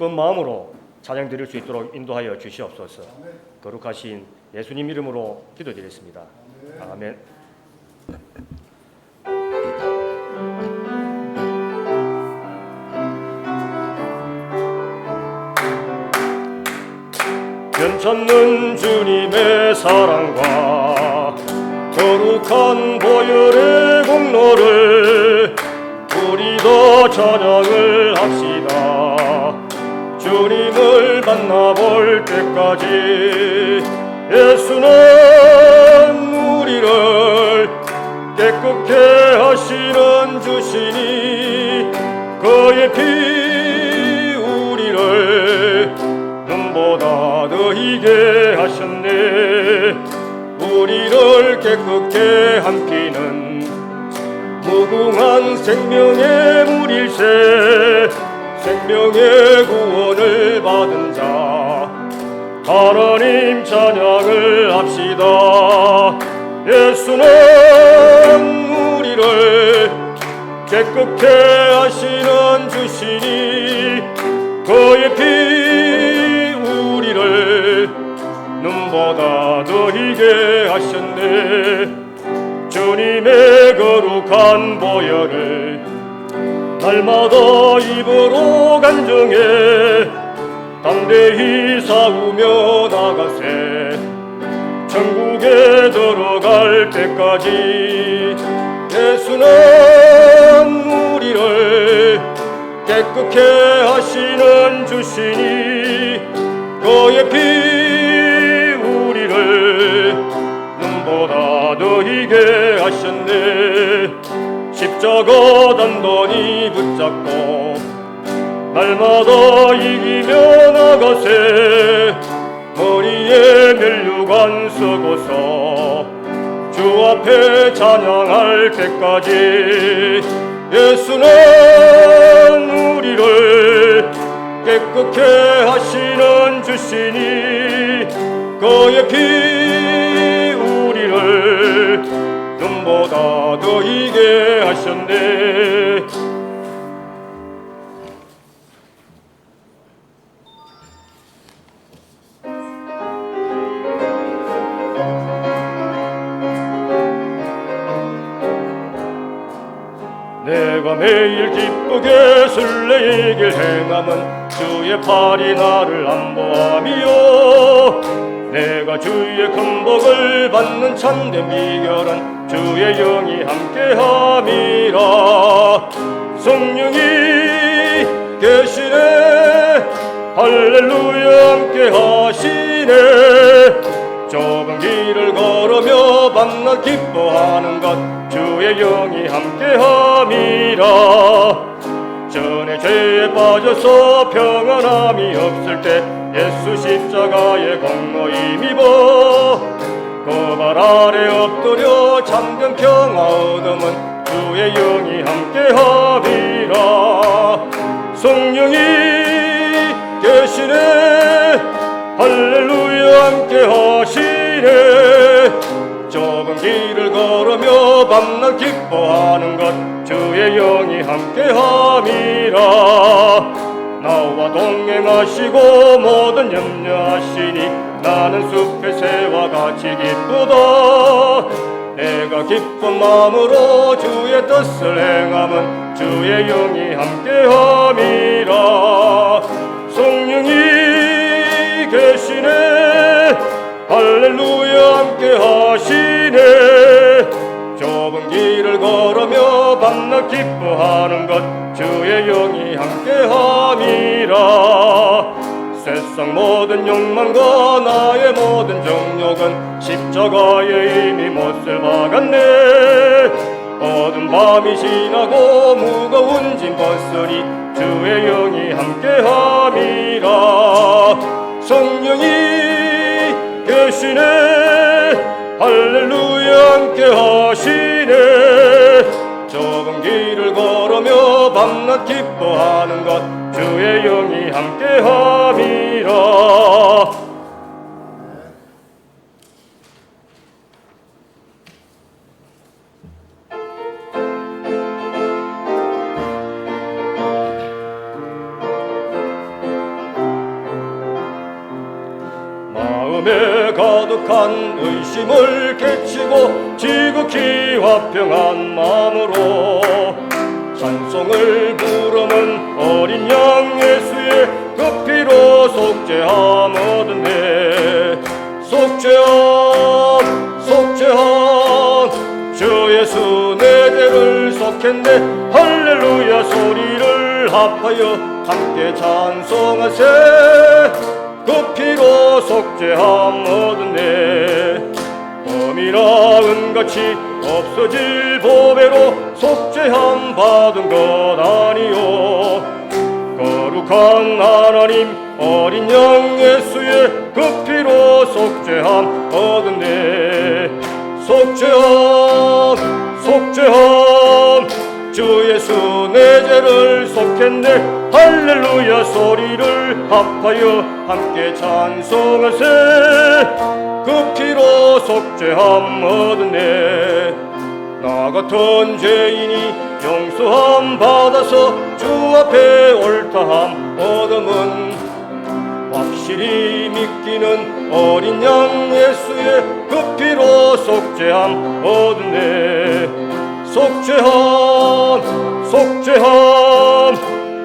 기쁜 마음으로 찬양 드릴 수 있도록 인도하여 주시옵소서. 거룩하신 예수님 이름으로 기도드렸습니다. 아멘. 변찮는 주님의 사랑과 거룩한 보혈의 공로를 우리도 찬양을 합시다. 주님을 만나볼 때까지 예수는 우리를 깨끗게 하시는 주시니 그의 피 우리를 눈보다 더 희게 하셨네. 우리를 깨끗게 한 피는 무궁한 생명의 물일세. 생명의 구원을 받은 자 하나님 찬양을 합시다. 예수는 우리를 깨끗게 하시는 주시니 그의 피 우리를 눈보다 더 희게 하셨네. 주님의 거룩한 보혈을 날마다 입으로 간증해 담대히 싸우며 나가세. 천국에 들어갈 때까지 예수는 우리를 깨끗게 하시는 주시니 그의 피 우리를 눈보다 더 희게 하셨네. 십자가 단단히 붙잡고 날마다 이기며 나가세. 머리에 멸류관 쓰고서 주 앞에 찬양할 때까지 예수는 우리를 깨끗게 하시는 주시니 그의 피 우리를 눈보다 더 희게 하셨네. 내가 매일 기쁘게 순례의 길 행함은 주의 팔이 나를 안보함이요. 내가 주의 큰 복을 받는 참된 비결은 주의 영이 함께함이라. 성령이 계시네. 할렐루야 함께하시네. 좁은 길을 걸으며 만나 기뻐하는 것 주의 영이 함께함이라. 전에 죄에 빠져서 평안함이 없을 때 예수 십자가의 공로 힘입어 그 발 아래 엎드려 참된 평화 얻음은 주의 영이 함께함이라. 성령이 계시네. 할렐루야 함께하시네. 좁은 길을 걸으며 밤낮 기뻐하는 것 주의 영이 함께함이라. 나와 동행하시고 모든 염려하시니 나는 숲의 새와 같이 기쁘다. 내가 기쁜 마음으로 주의 뜻을 행함은 주의 영이 함께함이라. 성령이 계시네. 할렐루야 함께하시네. 좁은 길을 걸으며 밤낮 기뻐하는 것 주의 영이 함께함이라. 세상 모든 욕망과 나의 모든 정욕은 십자가에 이미 못을 박았네. 어두운 밤이 지나고 무거운 짐 벗으니 주의 영이 함께함이라. 성령이 계시네. 할렐루야 함께하시네. 좁은 길을 걸으며 밤낮 기뻐하는 것 주의 영이 함께함이라. 어둠에 가득한 의심을 깨치고 지극히 화평한 마음으로 찬송을 부르는 어린 양 예수의 그 피로 속죄함 얻은네. 속죄함 속죄함 주 예수 내 죄를 속했네. 할렐루야 소리를 합하여 함께 찬송하세. 그 피로 속죄함 얻은네. 범이나 은같이 없어질 보배로 속죄함 받은 것 아니요. 거룩한 하나님 어린 양 예수의 그 피로 속죄함 얻은네. 속죄함 속죄함 주 예수 내 죄를 속했네. 할렐루야 소리를 합하여 함께 찬송하세. 그 피로 속죄함 얻었네. 나 같은 죄인이 용서함 받아서 주 앞에 옳다함 얻음은 확실히 믿기는 어린 양 예수의 그 피로 속죄함 얻었네. 속죄함 속죄함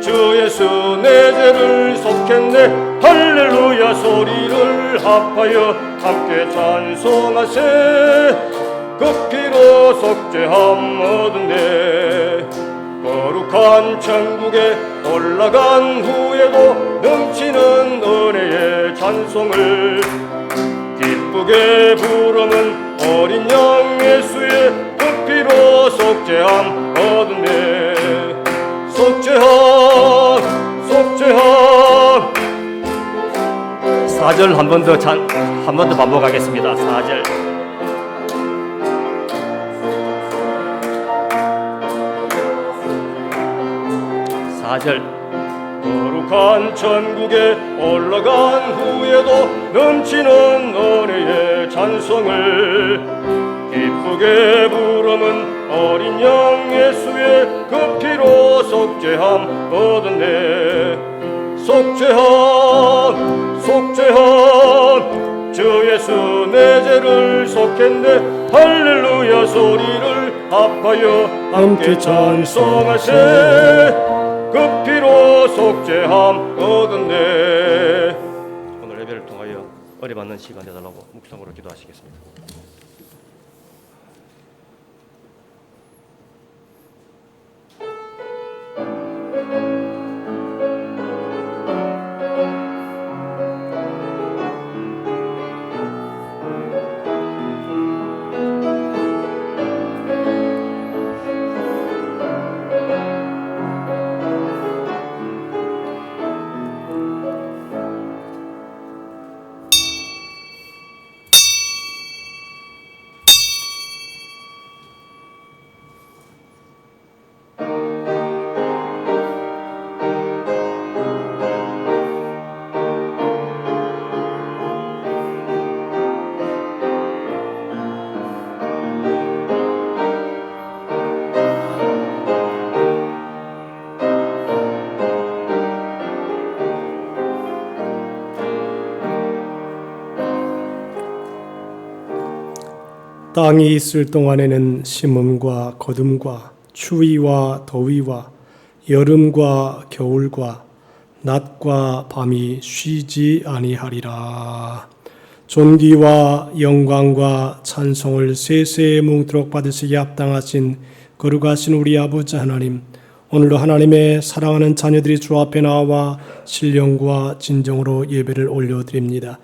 주 예수 내 죄를 속했네. 할렐루야 소리를 합하여 함께 찬송하세. 그 피로 속죄함 얻은네. 거룩한 천국에 올라간 후에도 넘치는 은혜의 찬송을 기쁘게 부르는 어린 양 예수의 그 피로 속죄함 얻은네. 속죄함 속죄함 4절 한 번 더 반복하겠습니다. 4절 거룩한 천국에 올라간 후에도 넘치는 은혜의 찬송을 기쁘게 부르는 어린 양 예수의 그 피로 속죄함 얻었네. 속죄함 속죄함 주 예수 내 죄를 속했네. 할렐루야 소리를 합하여 함께 찬송하세. 그 피로 속죄함 얻었네. 오늘 예배를 통하여 은혜받는 시간 되달라고 묵상으로 기도하시겠습니다. 땅이 있을 동안에는 심음과 거둠과 추위와 더위와 여름과 겨울과 낮과 밤이 쉬지 아니하리라. 존귀와 영광과 찬송을 세세에 뭉도록 받으시기에 합당하신 거룩하신 우리 아버지 하나님, 오늘도 하나님의 사랑하는 자녀들이 주 앞에 나와 신령과 진정으로 예배를 올려드립니다.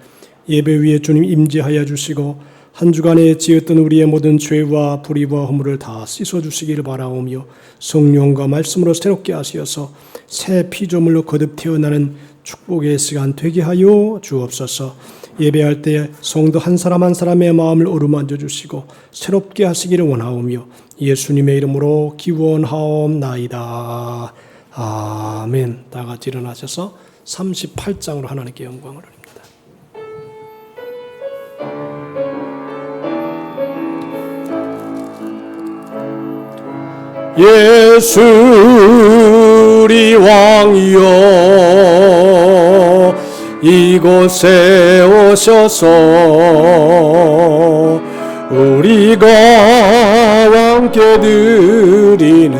예배 위에 주님 임재하여 주시고 한 주간에 지었던 우리의 모든 죄와 불의와 허물을 다 씻어주시기를 바라오며 성령과 말씀으로 새롭게 하시어서 새 피조물로 거듭 태어나는 축복의 시간 되게 하여 주옵소서. 예배할 때 성도 한 사람 한 사람의 마음을 어루만져 주시고 새롭게 하시기를 원하오며 예수님의 이름으로 기원하옵나이다. 아멘. 다 같이 일어나셔서 38장으로 하나님께 영광을 올립니다. 예수 우리 왕이여 이곳에 오셔서 우리가 함께 드리는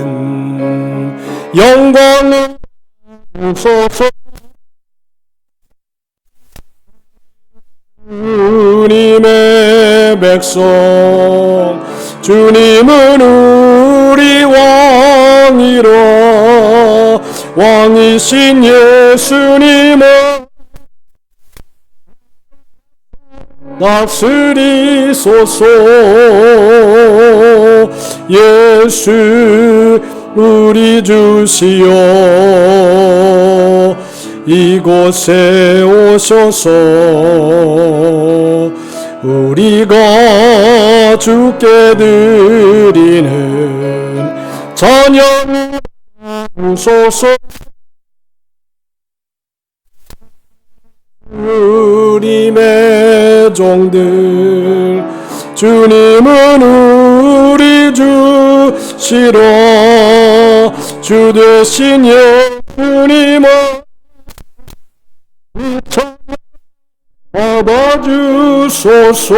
영광을 주소서. 주님의 백성, 주님은 우리 왕이라. 왕이신 예수님은 다스리소서. 예수 우리 주시여 이곳에 오셔서 우리가 주께 드리는 찬양 주소서. 주님의 종들, 주님은 우리 주시라. 주 되신 예수님은 잡아주소서.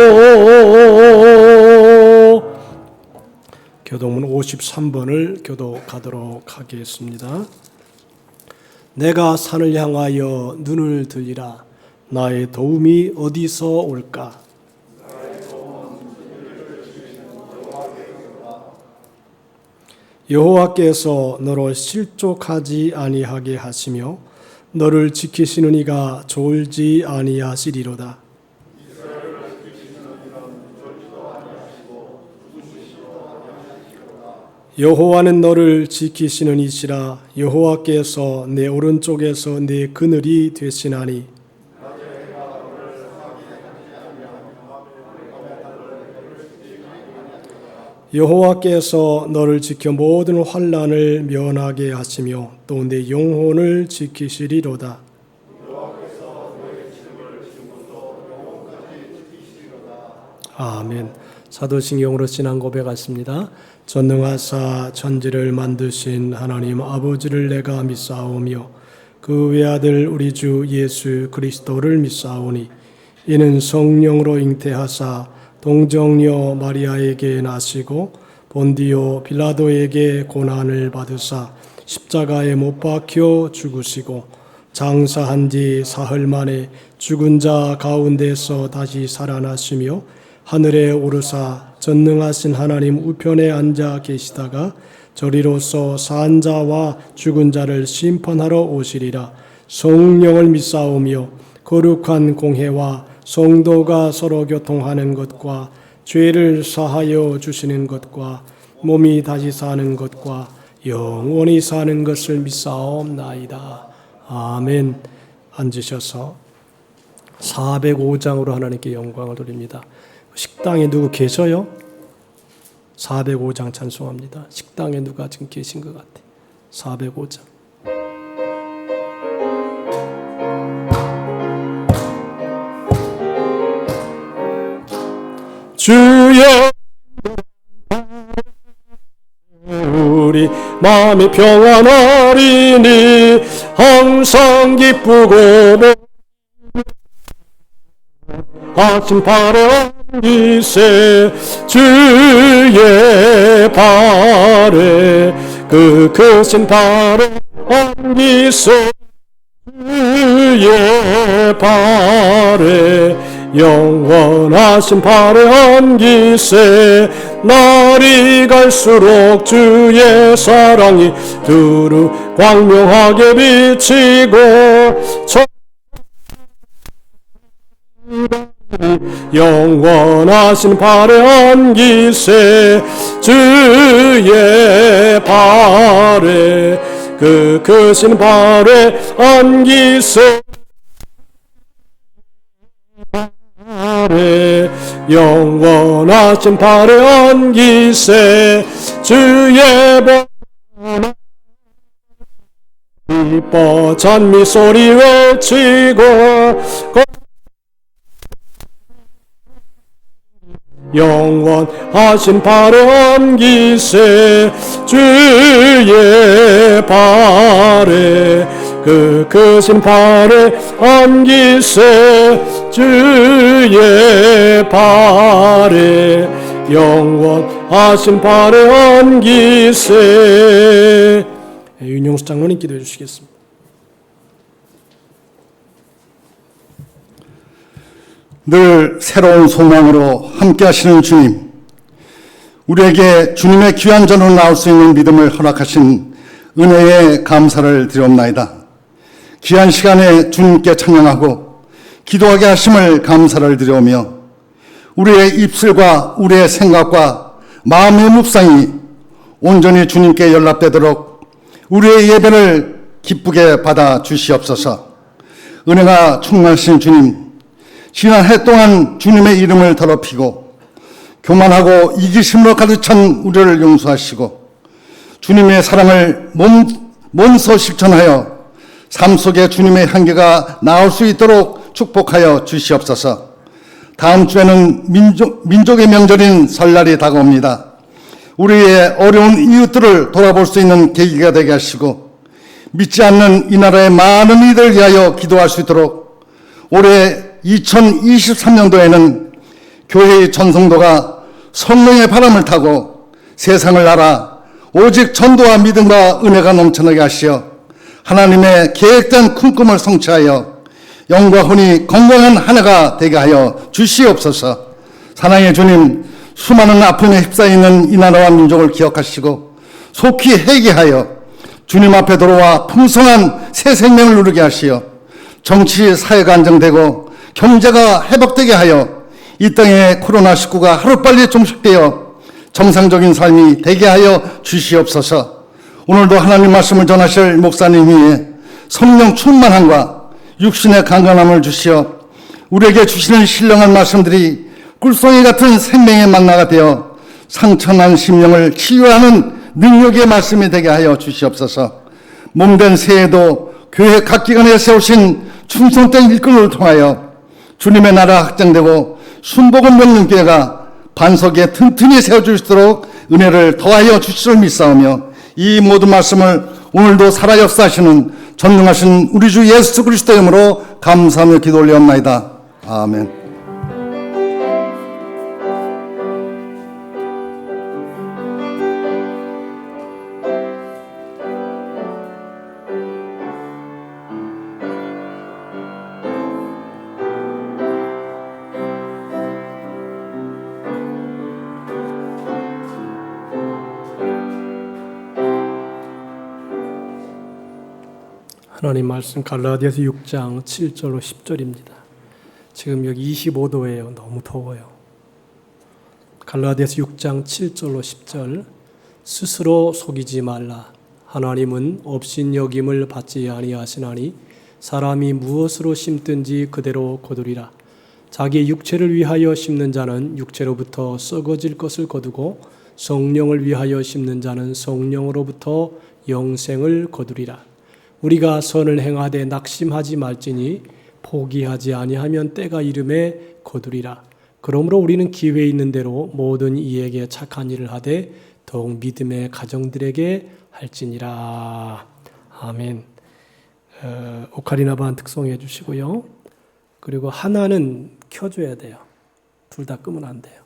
교독문 53번을 교독하도록 하겠습니다. 내가 산을 향하여 눈을 들리라. 나의 도움이 어디서 올까? 여호와께서 너로 실족하지 아니하게 하시며 너를 지키시는 이가 졸지 아니하시리로다. 여호와는 너를 지키시는 이시라. 여호와께서 내 오른쪽에서 내 그늘이 되시나니 여호와께서 너를 지켜 모든 환난을 면하게 하시며 또 내 영혼을 지키시리로다. 아멘. 사도신경으로 신앙 고백하십니다. 전능하사 천지를 만드신 하나님 아버지를 내가 믿사오며 그 외아들 우리 주 예수 그리스도를 믿사오니 이는 성령으로 잉태하사 동정녀 마리아에게 나시고 본디오 빌라도에게 고난을 받으사 십자가에 못 박혀 죽으시고 장사한 뒤 사흘 만에 죽은 자 가운데서 다시 살아나시며 하늘에 오르사 전능하신 하나님 우편에 앉아 계시다가 저리로서 산 자와 죽은 자를 심판하러 오시리라. 성령을 믿사오며 거룩한 공회와 성도가 서로 교통하는 것과 죄를 사하여 주시는 것과 몸이 다시 사는 것과 영원히 사는 것을 믿사옵나이다. 아멘. 앉으셔서 405장으로 하나님께 영광을 돌립니다. 식당에 누구 계셔요? 405장 찬송합니다. 식당에 누가 지금 계신 것 같아. 405장. 주여 우리 마음이 평안하리니 항상 기쁘고 아침 발에 이세 주의 발에 그 크신 발에 얹기세 주의 발에 영원하신 발에 얹기세 날이 갈수록 주의 사랑이 두루 광명하게 비치고 영원하신 발에 얹기세 주의 발에 그 크신 발에 얹기세 발에 영원하신 발에 얹기세 주의 발 기뻐 찬미 소리 외치고 영원하신 발에 얹기세 주의 발에 그 크신 발에 얹기세 주의 발에 영원하신 발에 안기세. 윤용수 장로님 기도해 주시겠습니다. 늘 새로운 소망으로 함께 하시는 주님, 우리에게 주님의 귀한 전으로 나올 수 있는 믿음을 허락하신 은혜에 감사를 드리옵나이다. 귀한 시간에 주님께 찬양하고 기도하게 하심을 감사를 드리오며 우리의 입술과 우리의 생각과 마음의 묵상이 온전히 주님께 연락되도록 우리의 예배를 기쁘게 받아 주시옵소서. 은혜가 충만하신 주님, 지난 해 동안 주님의 이름을 더럽히고 교만하고 이기심으로 가득 찬 우리를 용서하시고 주님의 사랑을 몸소 실천하여 삶 속에 주님의 향기가 나올 수 있도록 축복하여 주시옵소서. 다음 주에는 민족의 명절인 설날이 다가옵니다. 우리의 어려운 이웃들을 돌아볼 수 있는 계기가 되게 하시고 믿지 않는 이 나라의 많은 이들을 위하여 기도할 수 있도록 올해 2023년도에는 교회의 전성도가 성령의 바람을 타고 세상을 알아 오직 전도와 믿음과 은혜가 넘쳐나게 하시어 하나님의 계획된 큰 꿈을 성취하여 영과 혼이 건강한 한 해가 되게 하여 주시옵소서. 사랑의 주님, 수많은 아픔에 휩싸여 있는 이 나라와 민족을 기억하시고 속히 회개하여 주님 앞에 돌아와 풍성한 새 생명을 누리게 하시어 정치 사회가 안정되고 경제가 회복되게 하여 이 땅에 코로나19가 하루빨리 종식되어 정상적인 삶이 되게 하여 주시옵소서. 오늘도 하나님 말씀을 전하실 목사님 위에 성령 충만함과 육신의 강건함을 주시어 우리에게 주시는 신령한 말씀들이 꿀송이 같은 생명의 만나가 되어 상처난 심령을 치유하는 능력의 말씀이 되게 하여 주시옵소서. 몸된 새해도 교회 각 기관에 세우신 충성된 일꾼을 통하여 주님의 나라 확장되고 순복음 명령교회가 반석에 튼튼히 세워주시도록 은혜를 더하여 주시를 믿사오며 이 모든 말씀을 오늘도 살아 역사하시는 전능하신 우리 주 예수 그리스도의 이름으로 감사하며 기도 올리옵나이다. 아멘. 하나님 말씀 갈라디아서 6장 7절로 10절입니다. 지금 여기 25도예요. 너무 더워요. 갈라디아서 6장 7절로 10절. 스스로 속이지 말라. 하나님은 업신여김을 받지 아니하시나니 사람이 무엇으로 심든지 그대로 거두리라. 자기 육체를 위하여 심는 자는 육체로부터 썩어질 것을 거두고 성령을 위하여 심는 자는 성령으로부터 영생을 거두리라. 우리가 선을 행하되 낙심하지 말지니 포기하지 아니하면 때가 이름에 거두리라. 그러므로 우리는 기회 있는 대로 모든 이에게 착한 일을 하되 더욱 믿음의 가정들에게 할지니라. 아멘. 오카리나 반 특송해 주시고요. 그리고 하나는 켜줘야 돼요. 둘 다 끄면 안 돼요.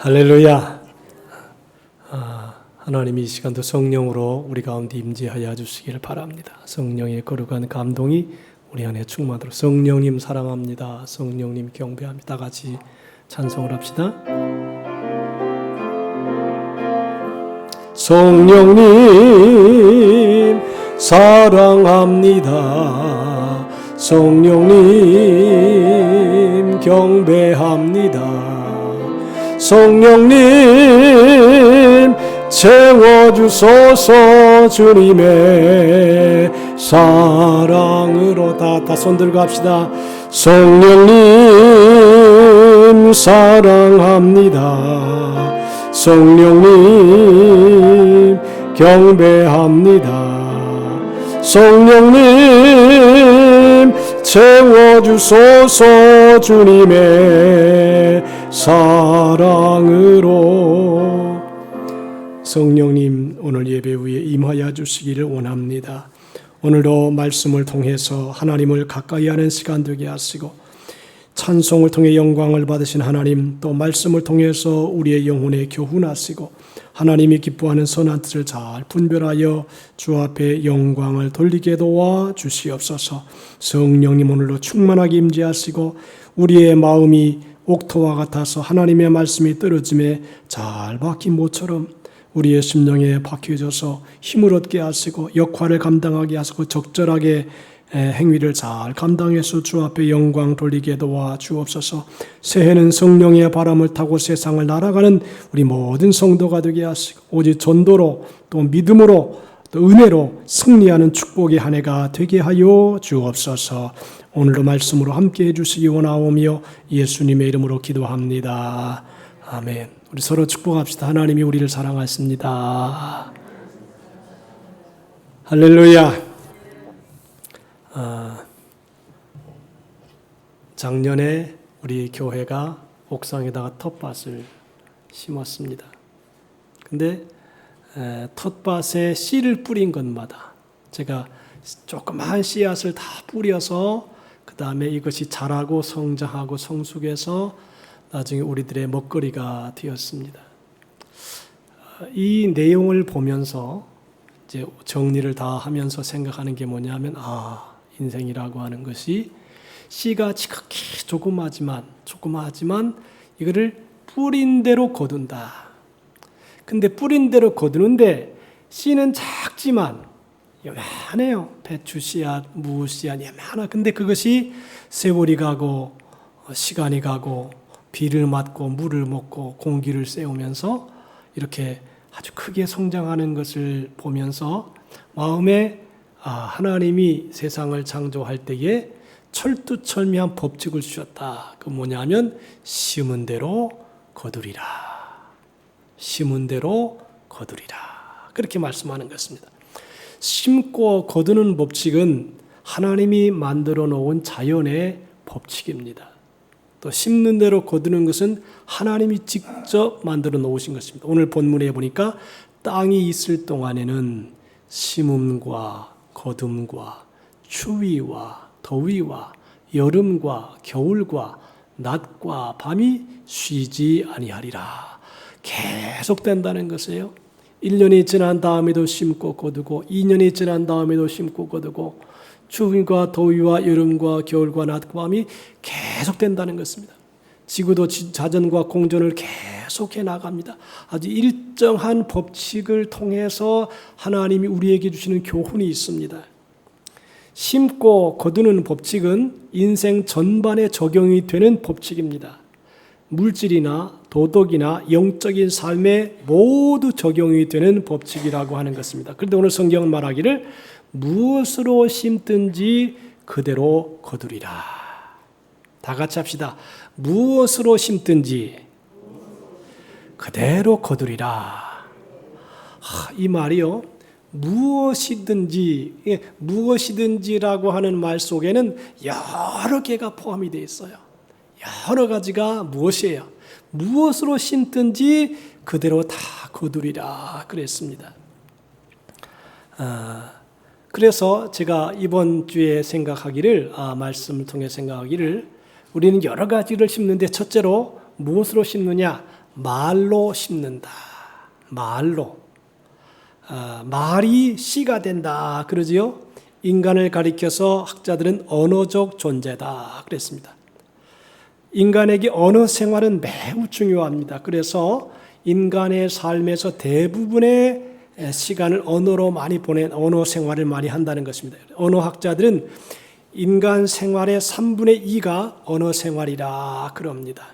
할렐루야. 하나님이 이 시간도 성령으로 우리 가운데 임재하여 주시기를 바랍니다. 성령의 거룩한 감동이 우리 안에 충만하도록. 성령님 사랑합니다. 성령님 경배합니다. 다 같이 찬송을 합시다. 성령님 사랑합니다. 성령님 경배합니다. 성령님 채워주소서. 주님의 사랑으로 다 손들고 합시다. 성령님 사랑합니다. 성령님 경배합니다. 성령님 채워주소서. 주님의 사랑으로. 성령님 오늘 예배 후에 임하여 주시기를 원합니다. 오늘도 말씀을 통해서 하나님을 가까이 하는 시간 되게 하시고, 찬송을 통해 영광을 받으신 하나님, 또 말씀을 통해서 우리의 영혼에 교훈하시고 하나님이 기뻐하는 선한 뜻을 잘 분별하여 주 앞에 영광을 돌리게 도와 주시옵소서. 성령님 오늘도 충만하게 임재하시고 우리의 마음이 옥토와 같아서 하나님의 말씀이 떨어짐에 잘 박힌 모처럼 우리의 심령에 박혀져서 힘을 얻게 하시고 역할을 감당하게 하시고 적절하게 행위를 잘 감당해서 주 앞에 영광 돌리게 도와 주옵소서. 새해는 성령의 바람을 타고 세상을 날아가는 우리 모든 성도가 되게 하시고 오직 전도로 또 믿음으로 또 은혜로 승리하는 축복의 한 해가 되게 하여 주옵소서. 오늘도 말씀으로 함께 해주시기 원하오며 예수님의 이름으로 기도합니다. 아멘. 우리 서로 축복합시다. 하나님이 우리를 사랑하십니다. 할렐루야. 작년에 우리 교회가 옥상에다가 텃밭을 심었습니다. 근데 텃밭에 씨를 뿌린 것마다 제가 조그마한 씨앗을 다 뿌려서 그 다음에 이것이 자라고 성장하고 성숙해서 나중에 우리들의 먹거리가 되었습니다. 이 내용을 보면서 이제 정리를 다 하면서 생각하는 게 뭐냐면, 인생이라고 하는 것이 씨가 지극히 조그마하지만 이거를 뿌린 대로 거둔다. 근데 뿌린 대로 거두는데 씨는 작지만 요만해요. 배추 씨앗, 무 씨앗 요만하. 근데 그것이 세월이 가고 시간이 가고 비를 맞고 물을 먹고 공기를 쐬우면서 이렇게 아주 크게 성장하는 것을 보면서 마음에 하나님이 세상을 창조할 때에 철두철미한 법칙을 주셨다. 그 뭐냐면 심은 대로 거두리라. 심은 대로 거두리라. 그렇게 말씀하는 것입니다. 심고 거두는 법칙은 하나님이 만들어 놓은 자연의 법칙입니다. 또 심는 대로 거두는 것은 하나님이 직접 만들어 놓으신 것입니다. 오늘 본문에 보니까 땅이 있을 동안에는 심음과 거둠과 추위와 더위와 여름과 겨울과 낮과 밤이 쉬지 아니하리라. 계속된다는 것이에요. 1년이 지난 다음에도 심고 거두고 2년이 지난 다음에도 심고 거두고 추위와 더위와 여름과 겨울과 낮과 밤이 계속된다는 것입니다. 지구도 자전과 공전을 계속해 나갑니다. 아주 일정한 법칙을 통해서 하나님이 우리에게 주시는 교훈이 있습니다. 심고 거두는 법칙은 인생 전반에 적용이 되는 법칙입니다. 물질이나 도덕이나 영적인 삶에 모두 적용이 되는 법칙이라고 하는 것입니다. 그런데 오늘 성경은 말하기를 무엇으로 심든지 그대로 거두리라. 다 같이 합시다. 무엇으로 심든지 그대로 거두리라. 이 말이요. 무엇이든지라고 하는 말 속에는 여러 개가 포함이 되어 있어요. 여러 가지가 무엇이에요? 무엇으로 심든지 그대로 다 거두리라 그랬습니다. 그래서 제가 이번 주에 생각하기를, 말씀을 통해 생각하기를, 우리는 여러 가지를 심는데 첫째로 무엇으로 심느냐? 말로 심는다. 말로. 말이 씨가 된다. 그러지요? 인간을 가리켜서 학자들은 언어적 존재다. 그랬습니다. 인간에게 언어 생활은 매우 중요합니다. 그래서 인간의 삶에서 대부분의 시간을 언어로 많이 보낸 언어 생활을 많이 한다는 것입니다. 언어학자들은 인간 생활의 3분의 2가 언어 생활이라 그럽니다.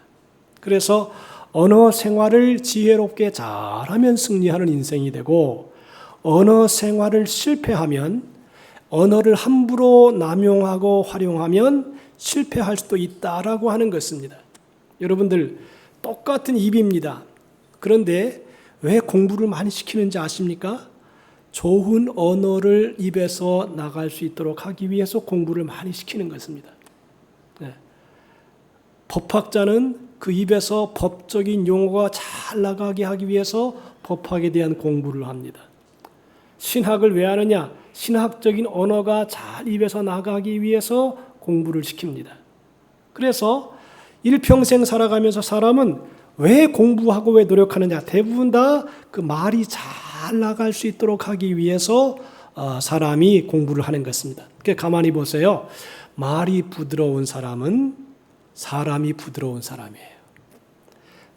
그래서 언어 생활을 지혜롭게 잘하면 승리하는 인생이 되고 언어 생활을 실패하면 언어를 함부로 남용하고 활용하면 실패할 수도 있다라고 하는 것입니다. 여러분들 똑같은 입입니다. 그런데 왜 공부를 많이 시키는지 아십니까? 좋은 언어를 입에서 나갈 수 있도록 하기 위해서 공부를 많이 시키는 것입니다. 네. 법학자는 그 입에서 법적인 용어가 잘 나가게 하기 위해서 법학에 대한 공부를 합니다. 신학을 왜 하느냐? 신학적인 언어가 잘 입에서 나가기 위해서 공부를 시킵니다. 그래서 일평생 살아가면서 사람은 왜 공부하고 왜 노력하느냐? 대부분 다 그 말이 잘 나갈 수 있도록 하기 위해서 사람이 공부를 하는 것입니다. 그러니까 가만히 보세요. 말이 부드러운 사람은 사람이 부드러운 사람이에요.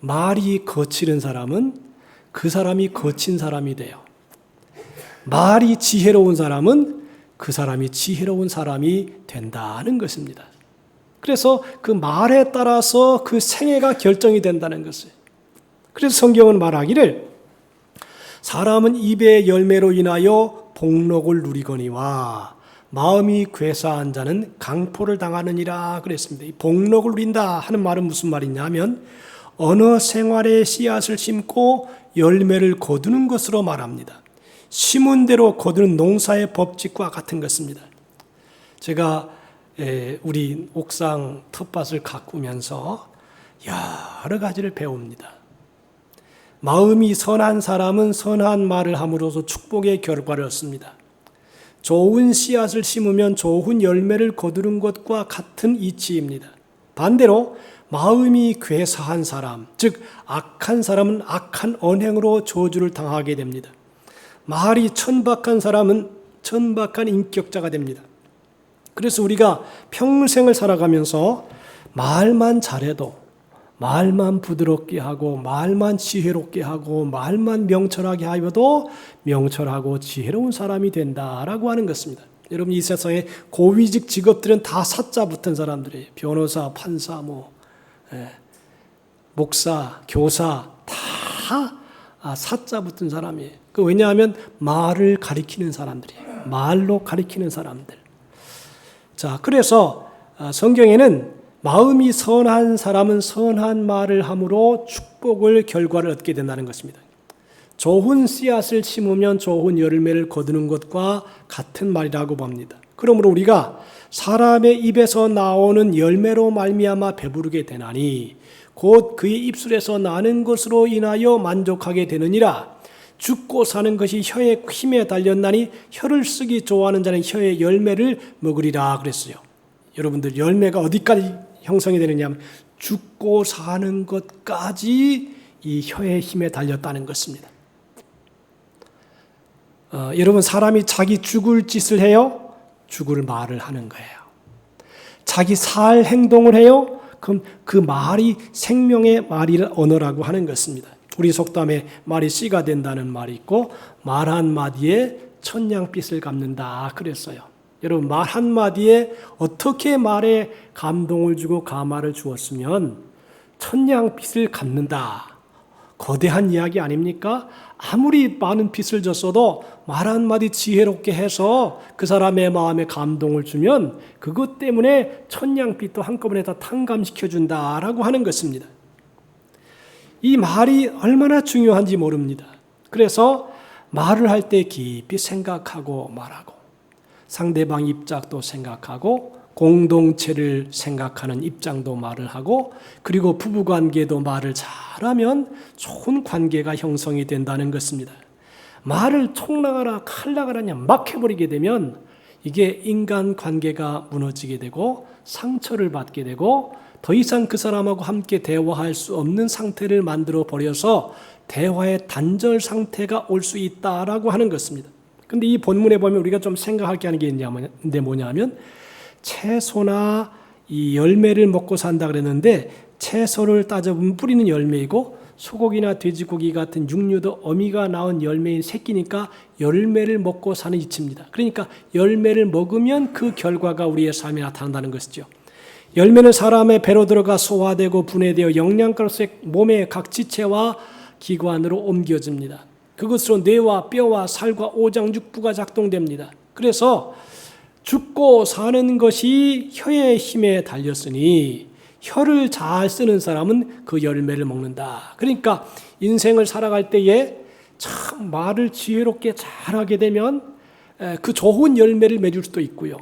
말이 거칠은 사람은 그 사람이 거친 사람이 돼요. 말이 지혜로운 사람은 그 사람이 지혜로운 사람이 된다는 것입니다. 그래서 그 말에 따라서 그 생애가 결정이 된다는 것이에요. 그래서 성경은 말하기를 사람은 입의 열매로 인하여 복록을 누리거니와 마음이 괴사한 자는 강포를 당하느니라 그랬습니다. 이 복록을 누린다 하는 말은 무슨 말이냐면 언어 생활의 씨앗을 심고 열매를 거두는 것으로 말합니다. 심은 대로 거두는 농사의 법칙과 같은 것입니다. 제가 우리 옥상 텃밭을 가꾸면서 여러 가지를 배웁니다. 마음이 선한 사람은 선한 말을 함으로써 축복의 결과를 얻습니다. 좋은 씨앗을 심으면 좋은 열매를 거두는 것과 같은 이치입니다. 반대로 마음이 괴사한 사람, 즉 악한 사람은 악한 언행으로 저주를 당하게 됩니다. 말이 천박한 사람은 천박한 인격자가 됩니다. 그래서 우리가 평생을 살아가면서 말만 잘해도 말만 부드럽게 하고 말만 지혜롭게 하고 말만 명철하게 하여도 명철하고 지혜로운 사람이 된다라고 하는 것입니다. 여러분 이 세상에 고위직 직업들은 다 사자 붙은 사람들이에요. 변호사, 판사, 목사, 교사 다 사자 붙은 사람이에요. 왜냐하면 말을 가리키는 사람들이에요. 말로 가리키는 사람들. 자, 그래서 성경에는 마음이 선한 사람은 선한 말을 함으로 축복을 결과를 얻게 된다는 것입니다. 좋은 씨앗을 심으면 좋은 열매를 거두는 것과 같은 말이라고 봅니다. 그러므로 우리가 사람의 입에서 나오는 열매로 말미암아 배부르게 되나니 곧 그의 입술에서 나는 것으로 인하여 만족하게 되느니라. 죽고 사는 것이 혀의 힘에 달렸나니 혀를 쓰기 좋아하는 자는 혀의 열매를 먹으리라 그랬어요. 여러분들 열매가 어디까지 형성이 되느냐 하면 죽고 사는 것까지 이 혀의 힘에 달렸다는 것입니다. 여러분 사람이 자기 죽을 짓을 해요? 죽을 말을 하는 거예요. 자기 살 행동을 해요? 그럼 그 말이 생명의 말이 언어라고 하는 것입니다. 우리 속담에 말이 씨가 된다는 말이 있고 말 한마디에 천냥빚을 갚는다 그랬어요. 여러분 말 한마디에 어떻게 말에 감동을 주고 감화를 주었으면 천냥빚을 갚는다. 거대한 이야기 아닙니까? 아무리 많은 빚을 졌어도 말 한마디 지혜롭게 해서 그 사람의 마음에 감동을 주면 그것 때문에 천냥빚도 한꺼번에 다 탕감시켜준다라고 하는 것입니다. 이 말이 얼마나 중요한지 모릅니다. 그래서 말을 할 때 깊이 생각하고 말하고 상대방 입장도 생각하고 공동체를 생각하는 입장도 말을 하고 그리고 부부관계도 말을 잘하면 좋은 관계가 형성이 된다는 것입니다. 말을 총 나가라 칼 나가라냐 막 해버리게 되면 이게 인간 관계가 무너지게 되고 상처를 받게 되고 더 이상 그 사람하고 함께 대화할 수 없는 상태를 만들어 버려서 대화의 단절 상태가 올 수 있다라고 하는 것입니다. 근데 이 본문에 보면 우리가 좀 생각할 게 하는 게 있는데 뭐냐면 채소나 이 열매를 먹고 산다 그랬는데 채소를 따져보면 뿌리는 열매이고 소고기나 돼지고기 같은 육류도 어미가 낳은 열매인 새끼니까 열매를 먹고 사는 이치입니다. 그러니까 열매를 먹으면 그 결과가 우리의 삶에 나타난다는 것이죠. 열매는 사람의 배로 들어가 소화되고 분해되어 영양가로서 몸의 각 지체와 기관으로 옮겨집니다. 그것으로 뇌와 뼈와 살과 오장 육부가 작동됩니다. 그래서 죽고 사는 것이 혀의 힘에 달렸으니 혀를 잘 쓰는 사람은 그 열매를 먹는다. 그러니까 인생을 살아갈 때에 참 말을 지혜롭게 잘하게 되면 그 좋은 열매를 맺을 수도 있고요.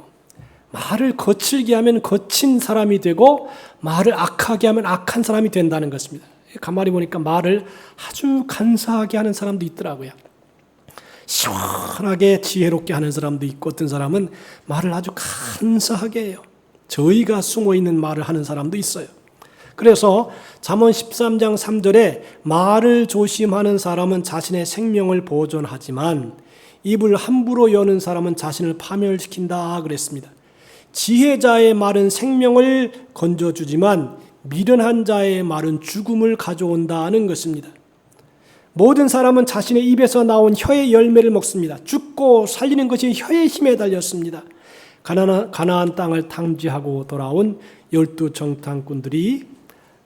말을 거칠게 하면 거친 사람이 되고 말을 악하게 하면 악한 사람이 된다는 것입니다. 가만히 보니까 말을 아주 간사하게 하는 사람도 있더라고요. 시원하게 지혜롭게 하는 사람도 있고 어떤 사람은 말을 아주 간사하게 해요. 저희가 숨어있는 말을 하는 사람도 있어요. 그래서 잠언 13장 3절에 말을 조심하는 사람은 자신의 생명을 보존하지만 입을 함부로 여는 사람은 자신을 파멸시킨다 그랬습니다. 지혜자의 말은 생명을 건져주지만 미련한 자의 말은 죽음을 가져온다는 것입니다. 모든 사람은 자신의 입에서 나온 혀의 열매를 먹습니다. 죽고 살리는 것이 혀의 힘에 달렸습니다. 가나안 땅을 탐지하고 돌아온 12정탐꾼들이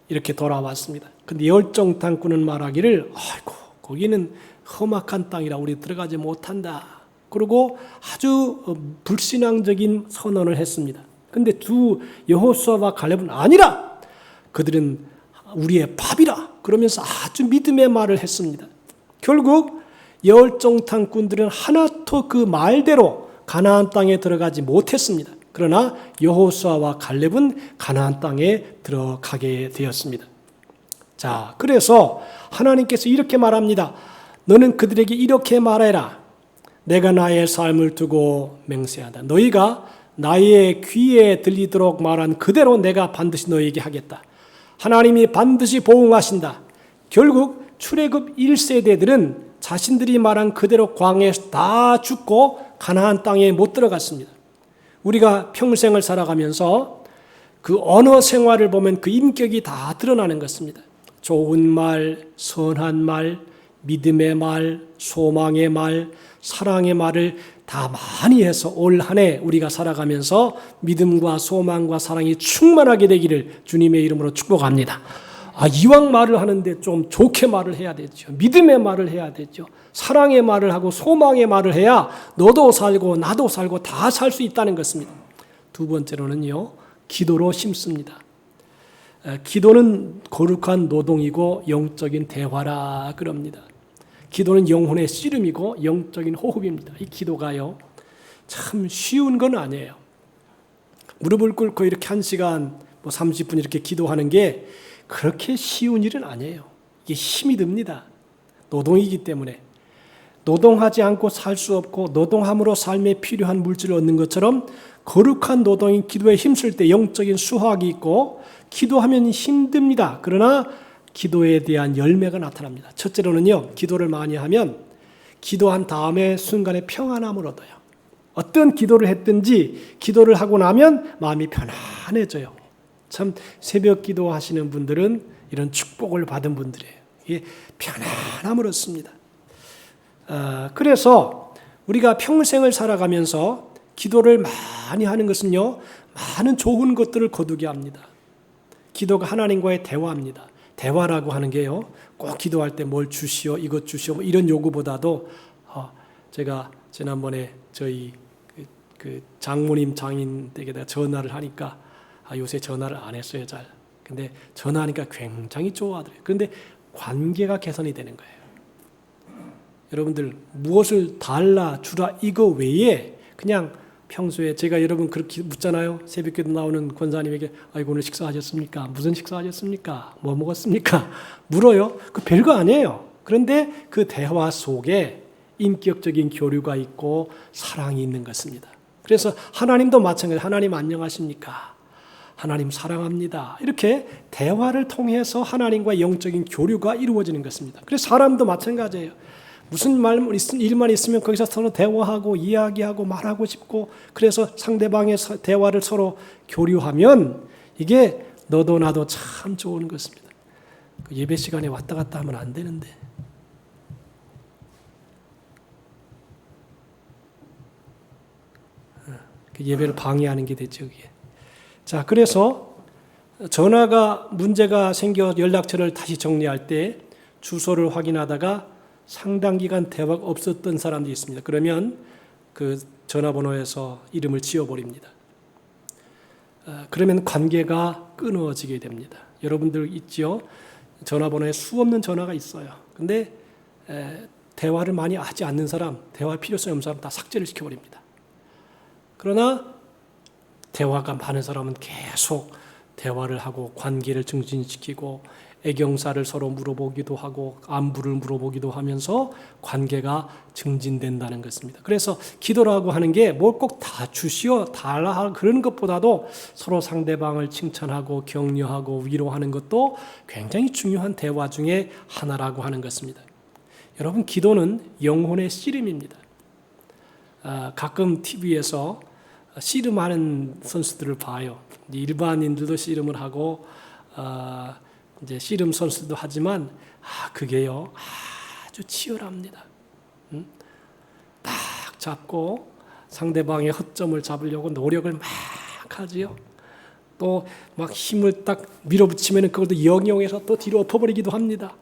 이렇게 돌아왔습니다. 근데 10정탐꾼은 말하기를 아이고 거기는 험악한 땅이라 우리 들어가지 못한다. 그리고 아주 불신앙적인 선언을 했습니다. 근데 두 여호수아와 갈렙은 아니라 그들은 우리의 밥이라 그러면서 아주 믿음의 말을 했습니다. 결국 10정탐꾼들은 하나도 그 말대로 가나안 땅에 들어가지 못했습니다. 그러나 여호수아와 갈렙은 가나안 땅에 들어가게 되었습니다. 자, 그래서 하나님께서 이렇게 말합니다. 너는 그들에게 이렇게 말해라. 내가 나의 삶을 두고 맹세한다. 너희가 나의 귀에 들리도록 말한 그대로 내가 반드시 너희에게 하겠다. 하나님이 반드시 보응하신다. 결국 출애굽 1세대들은 자신들이 말한 그대로 광야에서 다 죽고 가나안 땅에 못 들어갔습니다. 우리가 평생을 살아가면서 그 언어 생활을 보면 그 인격이 다 드러나는 것입니다. 좋은 말, 선한 말, 믿음의 말, 소망의 말, 사랑의 말을 다 많이 해서 올 한 해 우리가 살아가면서 믿음과 소망과 사랑이 충만하게 되기를 주님의 이름으로 축복합니다. 이왕 말을 하는데 좀 좋게 말을 해야 되죠. 믿음의 말을 해야 되죠. 사랑의 말을 하고 소망의 말을 해야 너도 살고 나도 살고 다 살 수 있다는 것입니다. 두 번째로는요, 기도로 심습니다. 기도는 거룩한 노동이고 영적인 대화라 그럽니다. 기도는 영혼의 씨름이고 영적인 호흡입니다. 이 기도가요, 참 쉬운 건 아니에요. 무릎을 꿇고 이렇게 1시간, 30분 이렇게 기도하는 게 그렇게 쉬운 일은 아니에요. 이게 힘이 듭니다. 노동이기 때문에. 노동하지 않고 살 수 없고 노동함으로 삶에 필요한 물질을 얻는 것처럼 거룩한 노동인 기도에 힘쓸 때 영적인 수확이 있고 기도하면 힘듭니다. 그러나 기도에 대한 열매가 나타납니다. 첫째로는요, 기도를 많이 하면 기도한 다음에 순간에 평안함을 얻어요. 어떤 기도를 했든지 기도를 하고 나면 마음이 편안해져요. 참 새벽 기도하시는 분들은 이런 축복을 받은 분들이에요. 이게 편안함을 얻습니다. 그래서 우리가 평생을 살아가면서 기도를 많이 하는 것은요, 많은 좋은 것들을 거두게 합니다. 기도가 하나님과의 대화입니다. 대화라고 하는 게요, 꼭 기도할 때 뭘 주시오, 이것 주시오, 이런 요구보다도 제가 지난번에 저희 그 장모님 장인 댁에다가 전화를 하니까 요새 전화를 안 했어요, 잘. 근데 전화하니까 굉장히 좋아하더래요. 그런데 관계가 개선이 되는 거예요. 여러분들 무엇을 달라 주라 이거 외에 그냥 평소에 제가 여러분 그렇게 묻잖아요. 새벽기도 나오는 권사님에게 아이고 오늘 식사하셨습니까? 무슨 식사하셨습니까? 뭐 먹었습니까? 물어요. 그 별거 아니에요. 그런데 그 대화 속에 인격적인 교류가 있고 사랑이 있는 것입니다. 그래서 하나님도 마찬가지예요. 하나님 안녕하십니까? 하나님 사랑합니다. 이렇게 대화를 통해서 하나님과 영적인 교류가 이루어지는 것입니다. 그래서 사람도 마찬가지예요. 무슨 일만 있으면 거기서 서로 대화하고 이야기하고 말하고 싶고, 그래서 상대방의 대화를 서로 교류하면 이게 너도 나도 참 좋은 것입니다. 그 예배 시간에 왔다 갔다 하면 안 되는데. 그 예배를 방해하는 게 됐죠, 그게. 자, 그래서 전화가 문제가 생겨 연락처를 다시 정리할 때 주소를 확인하다가 상당 기간 대화가 없었던 사람들이 있습니다. 그러면 그 전화번호에서 이름을 지워버립니다. 그러면 관계가 끊어지게 됩니다. 여러분들 있죠? 전화번호에 수없는 전화가 있어요. 근데 대화를 많이 하지 않는 사람, 대화 필요성이 없는 사람 다 삭제를 시켜버립니다. 그러나 대화가 많은 사람은 계속 대화를 하고 관계를 증진시키고 애경사를 서로 물어보기도 하고 안부를 물어보기도 하면서 관계가 증진된다는 것입니다. 그래서 기도라고 하는 게 뭘 꼭 다 주시오 달라 그런 것보다도 서로 상대방을 칭찬하고 격려하고 위로하는 것도 굉장히 중요한 대화 중에 하나라고 하는 것입니다. 여러분, 기도는 영혼의 씨름입니다. 가끔 TV에서 씨름하는 선수들을 봐요. 일반인들도 씨름을 하고 이제 씨름 선수도 하지만 그게요 아주 치열합니다. 딱 잡고 상대방의 허점을 잡으려고 노력을 막 하지요. 또 막 힘을 딱 밀어붙이면 그것도 영영해서 또 뒤로 엎어버리기도 합니다.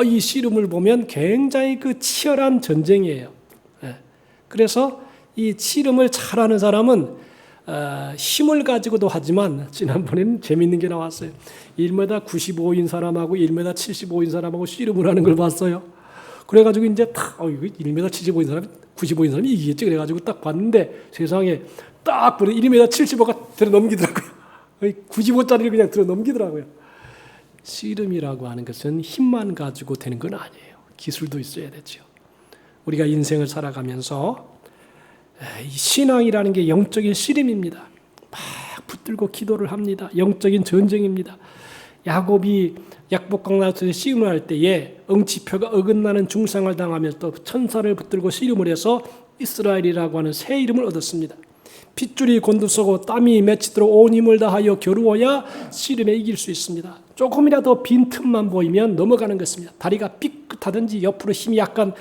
이 씨름을 보면 굉장히 그 치열한 전쟁이에요. 그래서 이 씨름을 잘하는 사람은 힘을 가지고도 하지만, 지난번에는 재미있는 게 나왔어요. 1m 95인 사람하고 1m 75인 사람하고 씨름을 하는 걸 봤어요. 그래가지고 이제 딱 1m 75인 사람이 95인 사람이 이기겠지. 그래가지고 딱 봤는데 세상에 딱 보니 1m 75가 들어 넘기더라고요. 95짜리를 그냥 들어 넘기더라고요. 씨름이라고 하는 것은 힘만 가지고 되는 건 아니에요. 기술도 있어야 되죠. 우리가 인생을 살아가면서 이 신앙이라는 게 영적인 씨름입니다. 막 붙들고 기도를 합니다. 영적인 전쟁입니다. 야곱이 약복강나루터에 씨름을 할 때에 응치표가 어긋나는 중상을 당하면서 또 천사를 붙들고 씨름을 해서 이스라엘이라고 하는 새 이름을 얻었습니다. 핏줄이 곤두서고 땀이 맺히도록 온 힘을 다하여 겨루어야 씨름에 이길 수 있습니다. 조금이라도 빈틈만 보이면 넘어가는 것입니다. 다리가 삐끗하든지 옆으로 힘이 약간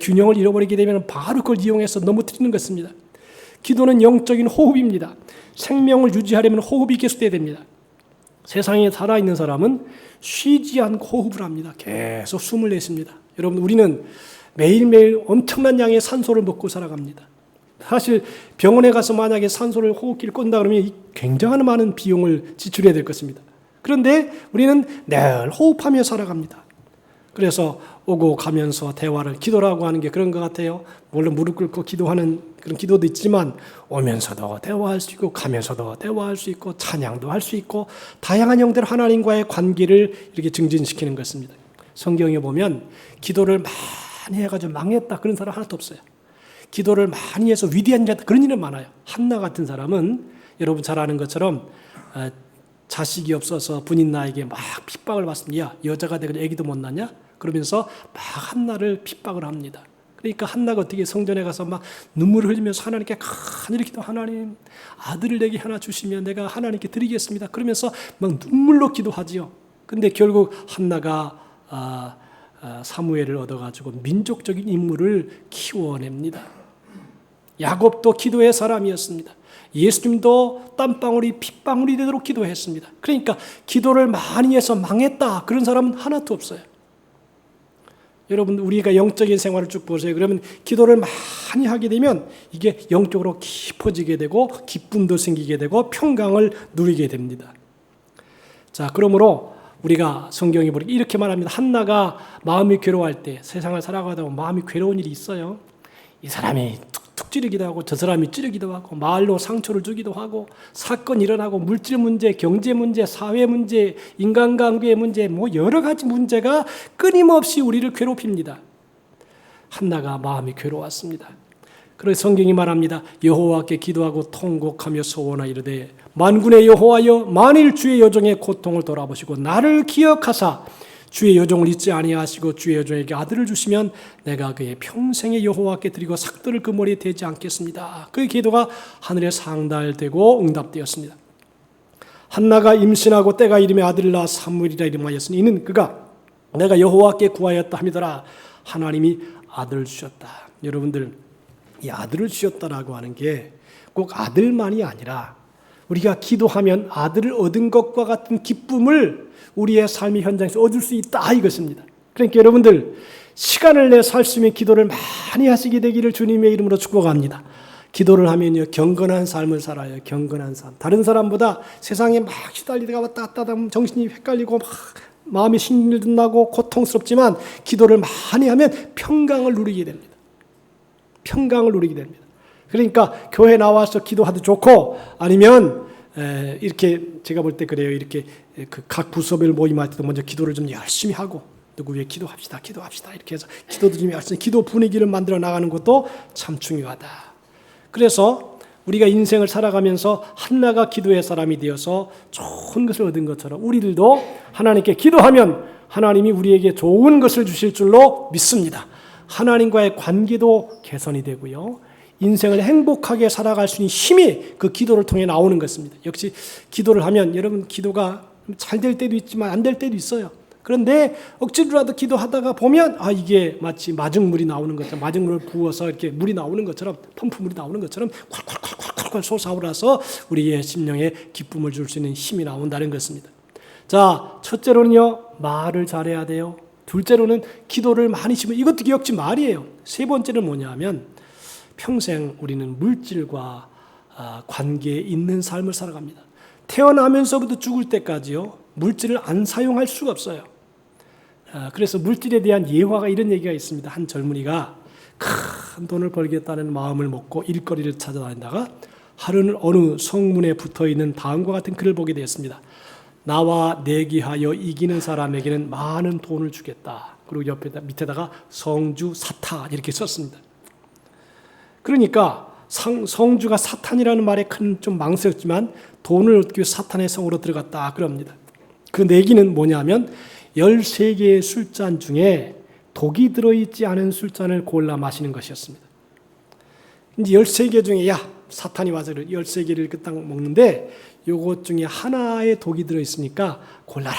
균형을 잃어버리게 되면 바로 그걸 이용해서 넘어뜨리는 것입니다. 기도는 영적인 호흡입니다. 생명을 유지하려면 호흡이 계속돼야 됩니다. 세상에 살아있는 사람은 쉬지 않고 호흡을 합니다. 계속 숨을 내쉽니다. 여러분, 우리는 매일매일 엄청난 양의 산소를 먹고 살아갑니다. 사실 병원에 가서 만약에 산소를 호흡기를 끈다 그러면 굉장한 많은 비용을 지출해야 될 것입니다. 그런데 우리는 늘 호흡하며 살아갑니다. 그래서 오고 가면서 대화를, 기도라고 하는 게 그런 것 같아요. 물론 무릎 꿇고 기도하는 그런 기도도 있지만 오면서도 대화할 수 있고 가면서도 대화할 수 있고 찬양도 할 수 있고 다양한 형태로 하나님과의 관계를 이렇게 증진시키는 것입니다. 성경에 보면 기도를 많이 해가지고 망했다 그런 사람 하나도 없어요. 기도를 많이 해서 위대한 자, 그런 일은 많아요. 한나 같은 사람은 여러분 잘 아는 것처럼 자식이 없어서 부인 나에게 막 핍박을 받습니다. 야, 여자가 되고 애기도 못 낳냐? 그러면서 막 한나를 핍박을 합니다. 그러니까 한나가 어떻게 성전에 가서 막 눈물을 흘리면서 하나님께 간절히 기도, 하나님 아들을 내게 하나 주시면 내가 하나님께 드리겠습니다. 그러면서 막 눈물로 기도하지요. 근데 결국 한나가 사무엘을 얻어가지고 민족적인 인물을 키워냅니다. 야곱도 기도의 사람이었습니다. 예수님도 땀방울이 핏방울이 되도록 기도했습니다. 그러니까 기도를 많이 해서 망했다 그런 사람은 하나도 없어요. 여러분, 우리가 영적인 생활을 쭉 보세요. 그러면 기도를 많이 하게 되면 이게 영적으로 깊어지게 되고 기쁨도 생기게 되고 평강을 누리게 됩니다. 자, 그러므로 우리가 성경에 보니까 이렇게 말합니다. 한나가 마음이 괴로워할 때, 세상을 살아가다 보면 마음이 괴로운 일이 있어요. 이 사람이 툭툭 찌르기도 하고 저 사람이 찌르기도 하고 말로 상처를 주기도 하고 사건이 일어나고 물질 문제, 경제 문제, 사회 문제, 인간관계의 문제, 뭐 여러 가지 문제가 끊임없이 우리를 괴롭힙니다. 한나가 마음이 괴로웠습니다. 그래서 성경이 말합니다. 여호와께 기도하고 통곡하며 소원하 이르되 만군의 여호와여 만일 주의 여종의 고통을 돌아보시고 나를 기억하사 주의 여종을 잊지 아니하시고 주의 여종에게 아들을 주시면 내가 그의 평생에 여호와께 드리고 삭도를 그 머리에 대지 않겠습니다. 그의 기도가 하늘에 상달되고 응답되었습니다. 한나가 임신하고 때가 이름에 아들을 낳아 사무엘이라 이름하였으니 이는 그가 내가 여호와께 구하였다 함이더라. 하나님이 아들을 주셨다. 여러분들, 이 아들을 주셨다라고 하는 게 꼭 아들만이 아니라 우리가 기도하면 아들을 얻은 것과 같은 기쁨을 우리의 삶의 현장에서 얻을 수 있다 이것입니다. 그러니까 여러분들 시간을 내 살 수 있는 기도를 많이 하시게 되기를 주님의 이름으로 축복합니다. 기도를 하면요 경건한 삶을 살아요. 경건한 삶. 다른 사람보다 세상에 막 시달리다가 왔다 갔다 하면 정신이 헷갈리고 막 마음이 신들나고 고통스럽지만 기도를 많이 하면 평강을 누리게 됩니다. 평강을 누리게 됩니다. 그러니까 교회 나와서 기도하도 좋고 아니면 이렇게 제가 볼 때 그래요. 이렇게 각 부서별 모임할 때도 먼저 기도를 좀 열심히 하고 누구 위해 기도합시다 이렇게 해서 기도도 좀 열심히 기도 분위기를 만들어 나가는 것도 참 중요하다. 그래서 우리가 인생을 살아가면서 한나가 기도의 사람이 되어서 좋은 것을 얻은 것처럼 우리들도 하나님께 기도하면 하나님이 우리에게 좋은 것을 주실 줄로 믿습니다. 하나님과의 관계도 개선이 되고요. 인생을 행복하게 살아갈 수 있는 힘이 그 기도를 통해 나오는 것입니다. 역시 기도를 하면 여러분 기도가 잘 될 때도 있지만 안 될 때도 있어요. 그런데 억지로라도 기도하다가 보면 이게 마치 마중물이 나오는 것처럼 마중물을 부어서 이렇게 물이 나오는 것처럼 펌프물이 나오는 것처럼 콸콸콸콸콸 솟아오라서 우리의 심령에 기쁨을 줄 수 있는 힘이 나온다는 것입니다. 자, 첫째로는요 말을 잘해야 돼요. 둘째로는 기도를 많이 시면 이것도 기억지 말이에요. 세 번째는 뭐냐 하면 평생 우리는 물질과 관계에 있는 삶을 살아갑니다. 태어나면서부터 죽을 때까지요 물질을 안 사용할 수가 없어요. 그래서 물질에 대한 예화가 이런 얘기가 있습니다. 한 젊은이가 큰 돈을 벌겠다는 마음을 먹고 일거리를 찾아다니다가 하루는 어느 성문에 붙어있는 다음과 같은 글을 보게 되었습니다. 나와 내기하여 이기는 사람에게는 많은 돈을 주겠다. 그리고 밑에다가 성주 사탄 이렇게 썼습니다. 그러니까 성주가 사탄이라는 말에 큰 좀 망설였지만 돈을 얻기 위해 사탄의 성으로 들어갔다 그럽니다. 그 내기는 뭐냐면 13개의 술잔 중에 독이 들어있지 않은 술잔을 골라 마시는 것이었습니다. 이제 13개 중에 사탄이 와서 13개를 이렇게 딱 먹는데 요것 중에 하나에 독이 들어있으니까 골라라.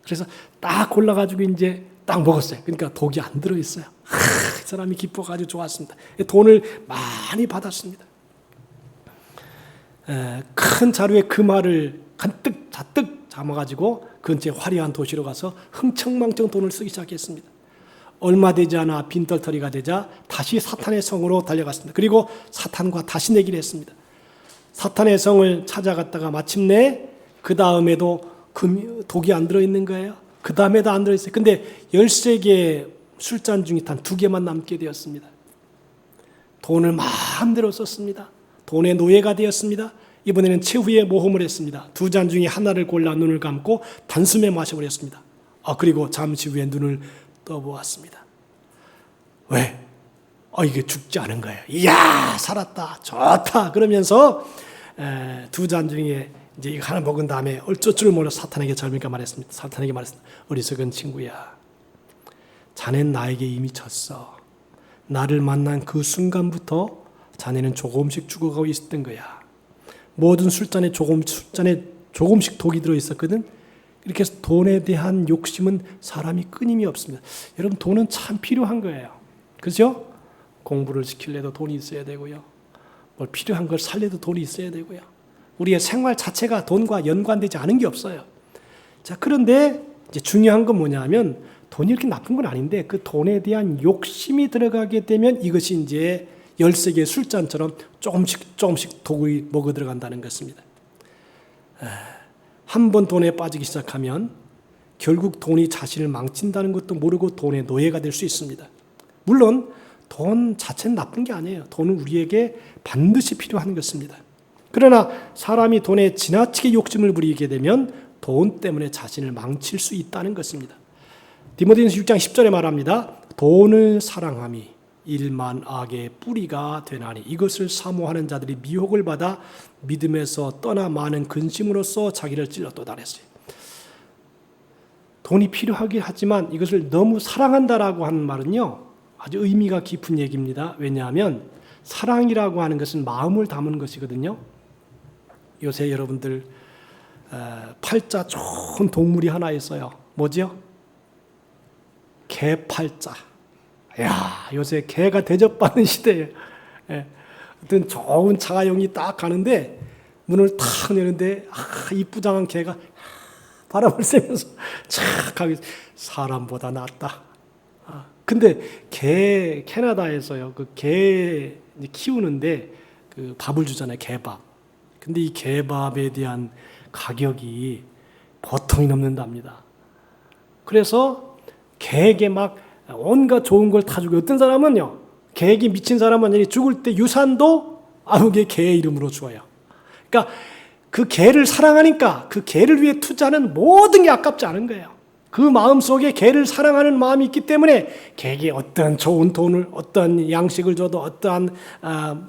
그래서 딱 골라가지고 이제 딱 먹었어요. 그러니까 독이 안 들어있어요. 그 사람이 기뻐가지고 좋았습니다. 돈을 많이 받았습니다. 큰 자루에 금화를 잔뜩 담아가지고 근처에 화려한 도시로 가서 흥청망청 돈을 쓰기 시작했습니다. 얼마 되지 않아 빈털터리가 되자 다시 사탄의 성으로 달려갔습니다. 그리고 사탄과 다시 내기를 했습니다. 사탄의 성을 찾아갔다가 마침내 그 다음에도 독이 안 들어있는 거예요. 그 다음에도 안 들어있어요. 근데 13개의 술잔 중에 단 2개만 남게 되었습니다. 돈을 마음대로 썼습니다. 돈의 노예가 되었습니다. 이번에는 최후의 모험을 했습니다. 2잔 중에 하나를 골라 눈을 감고 단숨에 마셔버렸습니다. 그리고 잠시 후에 눈을 떠보았습니다. 왜? 이게 죽지 않은 거예요. 이야, 살았다, 좋다. 그러면서 2잔 중에 이제 이거 하나 먹은 다음에 어쩔 줄 몰라 사탄에게 젊으니까 말했습니다. 사탄에게 말했습니다. 어리석은 친구야, 자넨 나에게 이미 졌어. 나를 만난 그 순간부터 자네는 조금씩 죽어가고 있었던 거야. 모든 술잔에 조금씩 독이 들어있었거든. 이렇게 해서 돈에 대한 욕심은 사람이 끊임이 없습니다. 여러분, 돈은 참 필요한 거예요. 그렇죠? 공부를 시키려도 돈이 있어야 되고요. 뭘 필요한 걸 살려도 돈이 있어야 되고요. 우리의 생활 자체가 돈과 연관되지 않은 게 없어요. 자, 그런데 이제 중요한 건 뭐냐 하면 돈이 이렇게 나쁜 건 아닌데 그 돈에 대한 욕심이 들어가게 되면 이것이 이제 13개의 술잔처럼 조금씩 독이 먹어 들어간다는 것입니다. 한 번 돈에 빠지기 시작하면 결국 돈이 자신을 망친다는 것도 모르고 돈의 노예가 될 수 있습니다. 물론 돈 자체는 나쁜 게 아니에요. 돈은 우리에게 반드시 필요한 것입니다. 그러나 사람이 돈에 지나치게 욕심을 부리게 되면 돈 때문에 자신을 망칠 수 있다는 것입니다. 디모데전서 6장 10절에 말합니다. 돈을 사랑함이 일만 악의 뿌리가 되나니 이것을 사모하는 자들이 미혹을 받아 믿음에서 떠나 많은 근심으로써 자기를 찔렀도다 그랬어요. 돈이 필요하긴 하지만 이것을 너무 사랑한다라고 하는 말은요, 아주 의미가 깊은 얘기입니다. 왜냐하면 사랑이라고 하는 것은 마음을 담은 것이거든요. 요새 여러분들 팔자 좋은 동물이 하나 있어요. 뭐죠? 개팔자. 야, 요새 개가 대접받는 시대예요. 예. 어떤 좋은 자가용이 딱 가는데 문을 탁 여는데 이쁘장한 개가 바람을 쐬면서 착 가게 사람보다 낫다. 근데 캐나다에서요, 그 개 키우는데 그 밥을 주잖아요, 개밥. 근데 이 개밥에 대한 가격이 보통이 넘는답니다. 그래서 개에게 막 온갖 좋은 걸 다 주고, 어떤 사람은요, 개에게 미친 사람은 죽을 때 유산도 아무개 개의 이름으로 주어요. 그러니까 그 개를 사랑하니까 그 개를 위해 투자하는 모든 게 아깝지 않은 거예요. 그 마음 속에 개를 사랑하는 마음이 있기 때문에 개에게 어떤 좋은 돈을, 어떤 양식을 줘도, 어떠한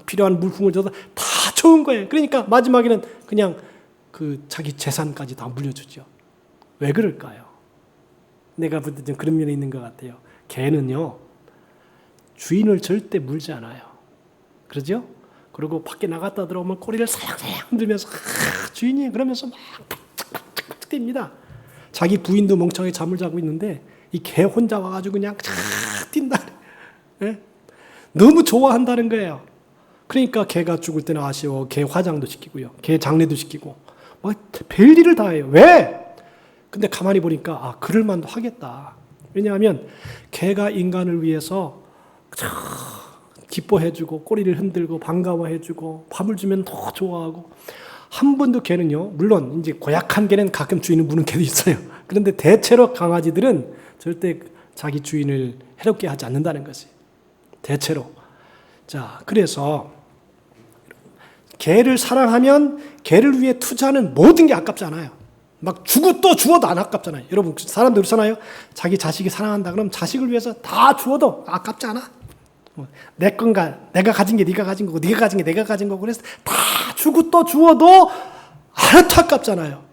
필요한 물품을 줘도 다 좋은 거예요. 그러니까 마지막에는 그냥 그 자기 재산까지 다 물려주죠. 왜 그럴까요? 내가 볼 때 좀 그런 면이 있는 것 같아요. 개는요, 주인을 절대 물지 않아요. 그러죠? 그리고 밖에 나갔다 들어오면 꼬리를 살랑살랑 흔들면서 주인이 그러면서 막 탁탁탁탁 뜁니다. 자기 부인도 멍청하게 잠을 자고 있는데 이 개 혼자 와가지고 그냥 뛴다. 네? 너무 좋아한다는 거예요. 그러니까 개가 죽을 때는 아쉬워. 개 화장도 시키고요. 개 장례도 시키고. 막 별일을 다 해요. 왜? 근데 가만히 보니까 그럴 만도 하겠다. 왜냐하면 개가 인간을 위해서 기뻐해주고 꼬리를 흔들고 반가워해주고 밥을 주면 더 좋아하고, 한 번도 개는요, 물론 이제 고약한 개는 가끔 주인을 무는 개도 있어요. 그런데 대체로 강아지들은 절대 자기 주인을 해롭게 하지 않는다는 것이 대체로. 자, 그래서 개를 사랑하면 개를 위해 투자하는 모든 게 아깝지 않아요. 막 주고 또 주어도 안 아깝잖아요. 여러분, 사람들 그렇잖아요. 자기 자식이 사랑한다 그러면 자식을 위해서 다 주어도 아깝지 않아? 내 건가, 내가 가진 게 네가 가진 거고, 네가 가진 게 내가 가진 거고, 그래서 다 주고 또 주어도 하나도 아깝잖아요.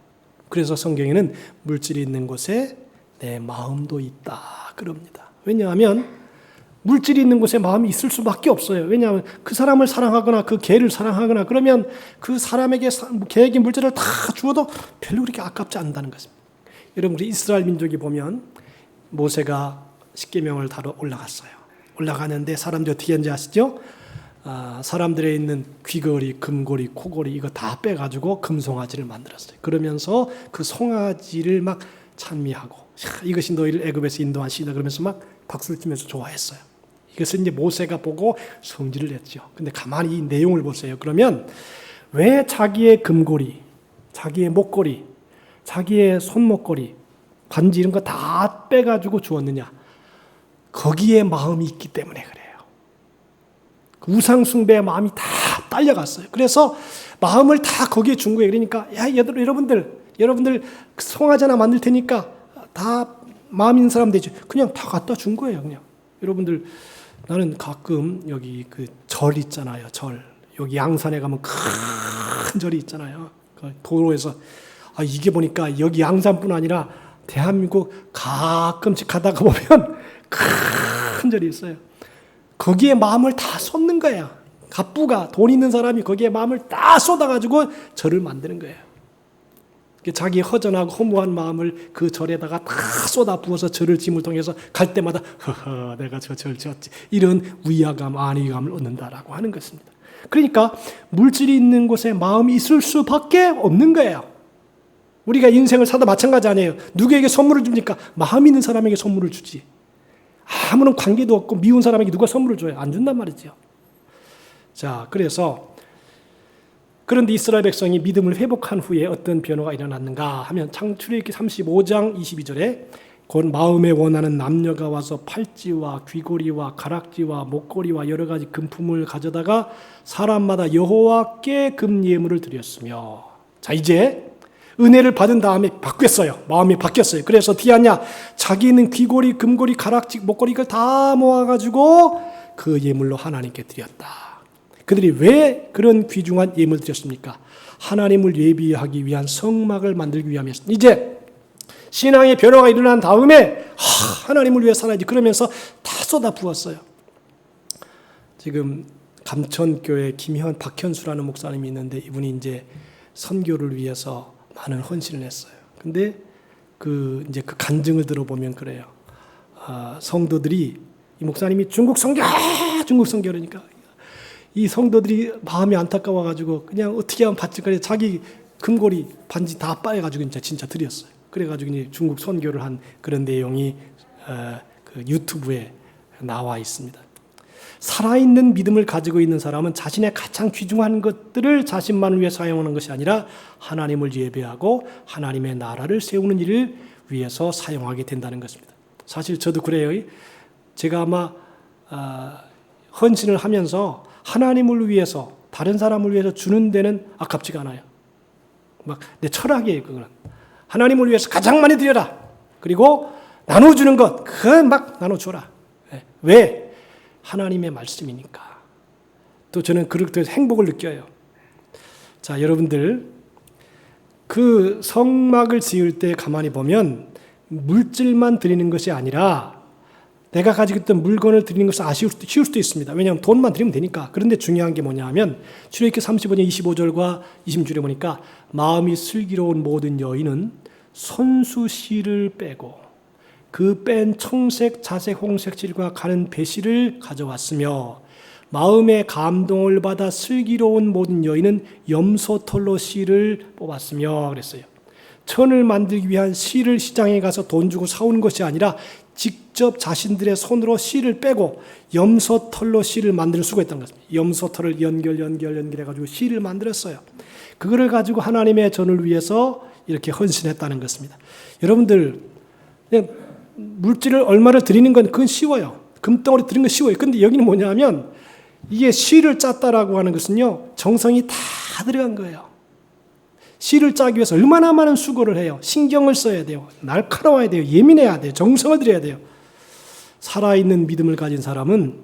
그래서 성경에는 물질이 있는 곳에 내 마음도 있다 그럽니다. 왜냐하면 물질이 있는 곳에 마음이 있을 수밖에 없어요. 왜냐하면 그 사람을 사랑하거나 그 개를 사랑하거나 그러면 그 사람에게, 개에게 물질을 다 주어도 별로 그렇게 아깝지 않다는 것입니다. 여러분, 우리 이스라엘 민족이 보면 모세가 십계명을 다뤄 올라갔어요. 올라가는데 사람들이 어떻게 했는지 아시죠? 사람들에 있는 귀걸이, 금고리, 코걸이 이거 다 빼가지고 금송아지를 만들었어요. 그러면서 그 송아지를 막 찬미하고, 이것이 너희를 애굽에서 인도한 시다 그러면서 막 박수를 치면서 좋아했어요. 이것을 이제 모세가 보고 성질을 냈죠. 근데 가만히 이 내용을 보세요. 그러면 왜 자기의 금고리, 자기의 목걸이, 자기의 손목걸이, 반지 이런 거 다 빼가지고 주었느냐? 거기에 마음이 있기 때문에 그래요. 그 우상숭배의 마음이 다 딸려갔어요. 그래서 마음을 다 거기에 준 거예요. 그러니까 여러분들 송아지 하나 만들 테니까 다 마음 있는 사람 되죠. 그냥 다 갖다 준 거예요. 그냥 여러분들, 나는 가끔 여기 그 절 있잖아요. 절, 여기 양산에 가면 큰 절이 있잖아요. 그 도로에서 이게 보니까 여기 양산뿐 아니라 대한민국 가끔씩 가다가 보면 큰 절이 있어요. 거기에 마음을 다 쏟는 거예요. 갑부가, 돈 있는 사람이 거기에 마음을 다 쏟아가지고 절을 만드는 거예요. 자기 허전하고 허무한 마음을 그 절에다가 다 쏟아 부어서 절을 짐을 통해서 갈 때마다 내가 저 절 지었지, 이런 위화감, 안위감을 얻는다라고 하는 것입니다. 그러니까 물질이 있는 곳에 마음이 있을 수밖에 없는 거예요. 우리가 인생을 사다 마찬가지 아니에요. 누구에게 선물을 줍니까? 마음 있는 사람에게 선물을 주지. 아무런 관계도 없고 미운 사람에게 누가 선물을 줘요? 안 준단 말이죠. 자, 그런데 이스라엘 백성이 믿음을 회복한 후에 어떤 변화가 일어났는가 하면 창출애굽기 35장 22절에 곧 마음에 원하는 남녀가 와서 팔찌와 귀고리와 가락지와 목걸이와 여러 가지 금품을 가져다가 사람마다 여호와께 금예물을 드렸으며, 자, 이제 은혜를 받은 다음에 바뀌었어요. 마음이 바뀌었어요. 그래서 어떻게 하냐? 자기 있는 귀고리, 금고리, 가락지, 목걸이 이걸 다 모아가지고 그 예물로 하나님께 드렸다. 그들이 왜 그런 귀중한 예물을 드렸습니까? 하나님을 예비하기 위한 성막을 만들기 위함이었습니다. 이제 신앙의 변화가 일어난 다음에 하나님을 위해 살아야지 그러면서 다 쏟아 부었어요. 지금 감천교회 박현수라는 목사님이 있는데 이분이 이제 선교를 위해서 많은 헌신을 했어요. 근데 그 간증을 들어보면 그래요. 성도들이 이 목사님이 중국 선교 그러니까 이 성도들이 마음이 안타까워가지고 그냥 어떻게 하면 받을까 자기 금고리 반지 다 빠여가지고 진짜 드렸어요. 그래가지고 이제 중국 선교를 한 그런 내용이 그 유튜브에 나와 있습니다. 살아있는 믿음을 가지고 있는 사람은 자신의 가장 귀중한 것들을 자신만을 위해 사용하는 것이 아니라 하나님을 예배하고 하나님의 나라를 세우는 일을 위해서 사용하게 된다는 것입니다. 사실 저도 그래요. 제가 아마 헌신을 하면서 하나님을 위해서 다른 사람을 위해서 주는 데는 아깝지가 않아요. 막 내 철학이에요. 그거는 하나님을 위해서 가장 많이 드려라. 그리고 나눠주는 것 그건 막 나눠줘라. 왜? 하나님의 말씀이니까. 또 저는 그렇게 행복을 느껴요. 자, 여러분들 그 성막을 지을 때 가만히 보면 물질만 드리는 것이 아니라 내가 가지고 있던 물건을 드리는 것은 쉬울 수도 있습니다. 왜냐하면 돈만 드리면 되니까. 그런데 중요한 게 뭐냐 하면 출애굽기 35장 25절과 26절에 보니까 마음이 슬기로운 모든 여인은 손수 실을 빼고 그 뺀 청색, 자색, 홍색 실과 가는 배실을 가져왔으며 마음의 감동을 받아 슬기로운 모든 여인은 염소털로 실을 뽑았으며 그랬어요. 천을 만들기 위한 실을 시장에 가서 돈 주고 사오는 것이 아니라 직접 자신들의 손으로 실을 빼고 염소털로 실을 만들 수가 있다는 것입니다. 염소털을 연결해가지고 실을 만들었어요. 그거를 가지고 하나님의 전을 위해서 이렇게 헌신했다는 것입니다. 여러분들 그냥 물질을 얼마를 드리는 건 그건 쉬워요. 금덩어리 드리는 건 쉬워요. 근데 여기는 뭐냐면 이게 실을 짰다라고 하는 것은요. 정성이 다 들어간 거예요. 실을 짜기 위해서 얼마나 많은 수고를 해요. 신경을 써야 돼요. 날카로워야 돼요. 예민해야 돼요. 정성을 들여야 돼요. 살아있는 믿음을 가진 사람은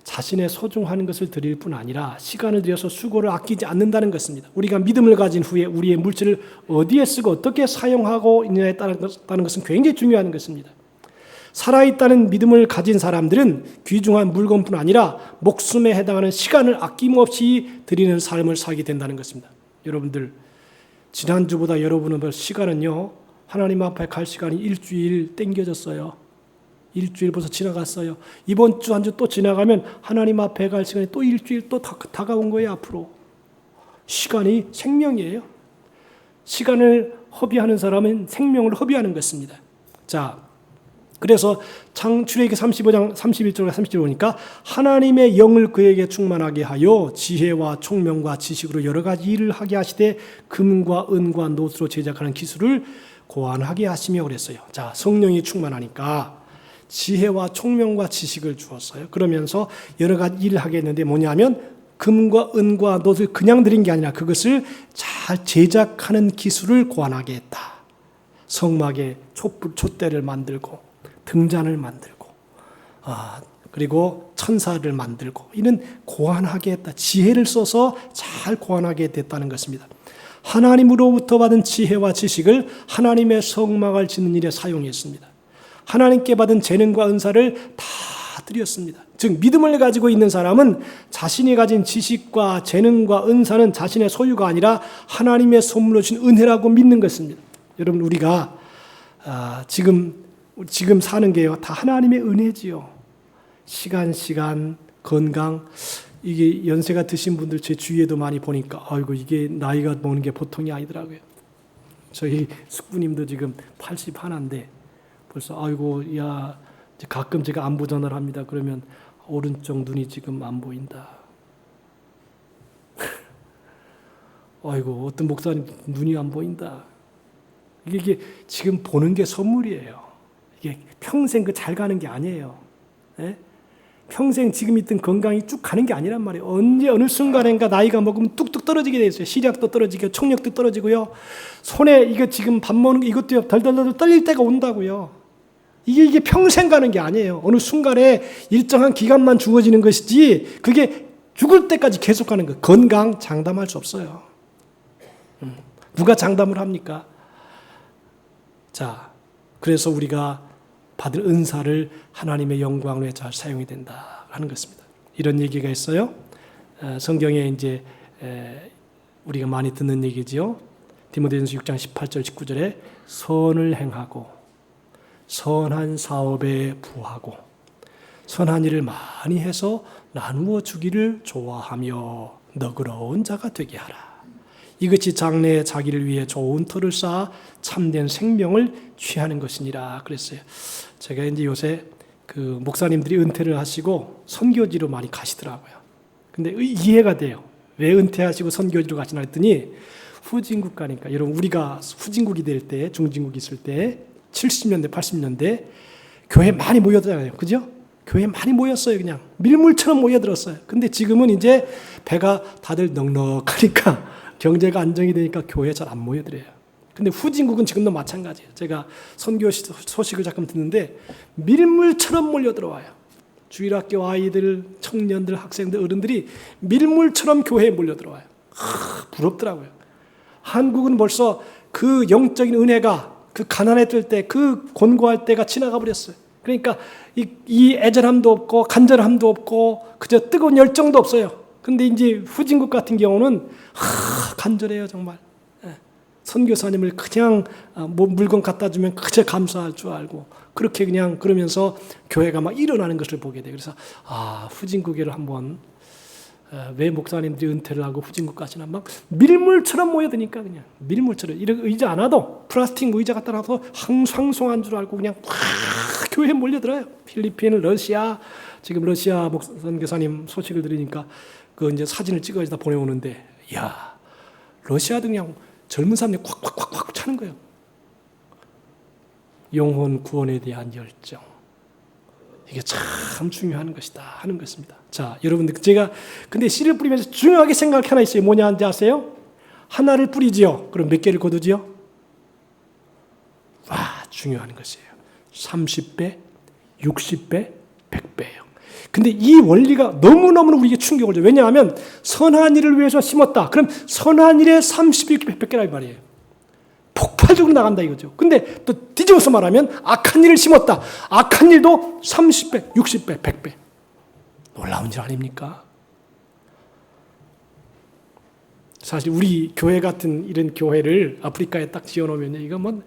자신의 소중한 것을 드릴 뿐 아니라 시간을 들여서 수고를 아끼지 않는다는 것입니다. 우리가 믿음을 가진 후에 우리의 물질을 어디에 쓰고 어떻게 사용하고 있느냐에 따른 것은 굉장히 중요한 것입니다. 살아있다는 믿음을 가진 사람들은 귀중한 물건뿐 아니라 목숨에 해당하는 시간을 아낌없이 드리는 삶을 살게 된다는 것입니다. 여러분들 지난주보다 여러분은 시간은요 하나님 앞에 갈 시간이 일주일 땡겨졌어요. 일주일 벌써 지나갔어요. 이번 주 한 주 또 지나가면 하나님 앞에 갈 시간이 또 일주일 또 다가온 거예요. 앞으로 시간이 생명이에요. 시간을 허비하는 사람은 생명을 허비하는 것입니다. 자, 그래서 출애굽기 35장 31절과 30절 보니까 하나님의 영을 그에게 충만하게 하여 지혜와 총명과 지식으로 여러 가지 일을 하게 하시되 금과 은과 노스로 제작하는 기술을 고안하게 하시며 그랬어요. 자, 성령이 충만하니까 지혜와 총명과 지식을 주었어요. 그러면서 여러 가지 일을 하게 했는데 뭐냐면 금과 은과 노스를 그냥 드린 게 아니라 그것을 잘 제작하는 기술을 고안하게 했다. 성막에 촛대를 만들고 등잔을 만들고 그리고 천사를 만들고 이는 고안하게 했다. 지혜를 써서 잘 고안하게 됐다는 것입니다. 하나님으로부터 받은 지혜와 지식을 하나님의 성막을 짓는 일에 사용했습니다. 하나님께 받은 재능과 은사를 다 드렸습니다. 즉 믿음을 가지고 있는 사람은 자신이 가진 지식과 재능과 은사는 자신의 소유가 아니라 하나님의 선물로 주신 은혜라고 믿는 것입니다. 여러분 우리가 지금 사는 게요 다 하나님의 은혜지요. 시간, 건강 이게 연세가 드신 분들 제 주위에도 많이 보니까 아이고 이게 나이가 먹는 게 보통이 아니더라고요. 저희 숙부님도 지금 80 하나인데 벌써 아이고 야 가끔 제가 안부 전화를 합니다. 그러면 오른쪽 눈이 지금 안 보인다. 아이고 어떤 목사님 눈이 안 보인다. 이게 지금 보는 게 선물이에요. 이게 평생 잘 가는 게 아니에요. 네? 평생 지금 있던 건강이 쭉 가는 게 아니란 말이에요. 언제 어느 순간인가 나이가 먹으면 뚝뚝 떨어지게 돼 있어요. 시력도 떨어지고 청력도 떨어지고요. 손에 이거 지금 밥 먹는 거 이것도 덜덜덜 떨릴 때가 온다고요. 이게 평생 가는 게 아니에요. 어느 순간에 일정한 기간만 주어지는 것이지 그게 죽을 때까지 계속 가는 거예요. 건강 장담할 수 없어요. 누가 장담을 합니까? 자, 그래서 우리가 받을 은사를 하나님의 영광을 위해 잘 사용이 된다 하는 것입니다. 이런 얘기가 있어요. 성경에 이제 우리가 많이 듣는 얘기지요. 디모데전서 6장 18절 19절에 선을 행하고 선한 사업에 부하고 선한 일을 많이 해서 나누어 주기를 좋아하며 너그러운 자가 되게 하라. 이것이 장래에 자기를 위해 좋은 터를 쌓아 참된 생명을 취하는 것이니라 그랬어요. 제가 이제 요새 그 목사님들이 은퇴를 하시고 선교지로 많이 가시더라고요. 근데 이해가 돼요. 왜 은퇴하시고 선교지로 가시나 했더니 후진국 가니까, 여러분 우리가 후진국이 될 때, 중진국이 있을 때 70년대 80년대 교회 많이 모여들잖아요. 그죠? 교회 많이 모였어요. 그냥 밀물처럼 모여들었어요. 근데 지금은 이제 배가 다들 넉넉하니까 경제가 안정이 되니까 교회에 잘 안 모여들어요. 근데 후진국은 지금도 마찬가지예요. 제가 선교 소식을 잠깐 듣는데 밀물처럼 몰려들어와요. 주일학교 아이들, 청년들, 학생들, 어른들이 밀물처럼 교회에 몰려들어와요. 부럽더라고요. 한국은 벌써 그 영적인 은혜가 그 가난했을 때, 그 곤고할 때가 지나가 버렸어요. 그러니까 이 애절함도 없고 간절함도 없고 그저 뜨거운 열정도 없어요. 근데 이제 후진국 같은 경우는 간절해요, 정말. 선교사님을 그냥 물건 갖다 주면 그저 감사할 줄 알고 그렇게 그냥 그러면서 교회가 막 일어나는 것을 보게 돼요. 그래서 후진국에를 한번 왜 목사님들이 은퇴를 하고 후진국 가시나 막 밀물처럼 모여드니까 그냥 밀물처럼 이런 의자 안 와도 플라스틱 의자 갖다 놔서 황송한 줄 알고 그냥 교회에 몰려들어요. 필리핀, 러시아, 지금 러시아 선교사님 소식을 들으니까 그 이제 사진을 찍어서 보내오는데, 야, 러시아도 그냥 젊은 사람들이 콱콱콱콱 차는 거예요. 영혼 구원에 대한 열정. 이게 참 중요한 것이다 하는 것입니다. 자, 여러분들 제가 근데 씨를 뿌리면서 중요하게 생각할 게 하나 있어요. 뭐냐는지 아세요? 하나를 뿌리지요. 그럼 몇 개를 거두지요? 중요한 것이에요. 30배, 60배, 100배예요. 근데 이 원리가 너무너무 우리에게 충격을 줘요. 왜냐하면 선한 일을 위해서 심었다. 그럼 선한 일에 30배, 100배라 이 말이에요. 폭발적으로 나간다 이거죠. 근데 또 뒤집어서 말하면 악한 일을 심었다. 악한 일도 30배, 60배, 100배. 놀라운 일 아닙니까? 사실 우리 교회 같은 이런 교회를 아프리카에 딱 지어놓으면 이거 뭐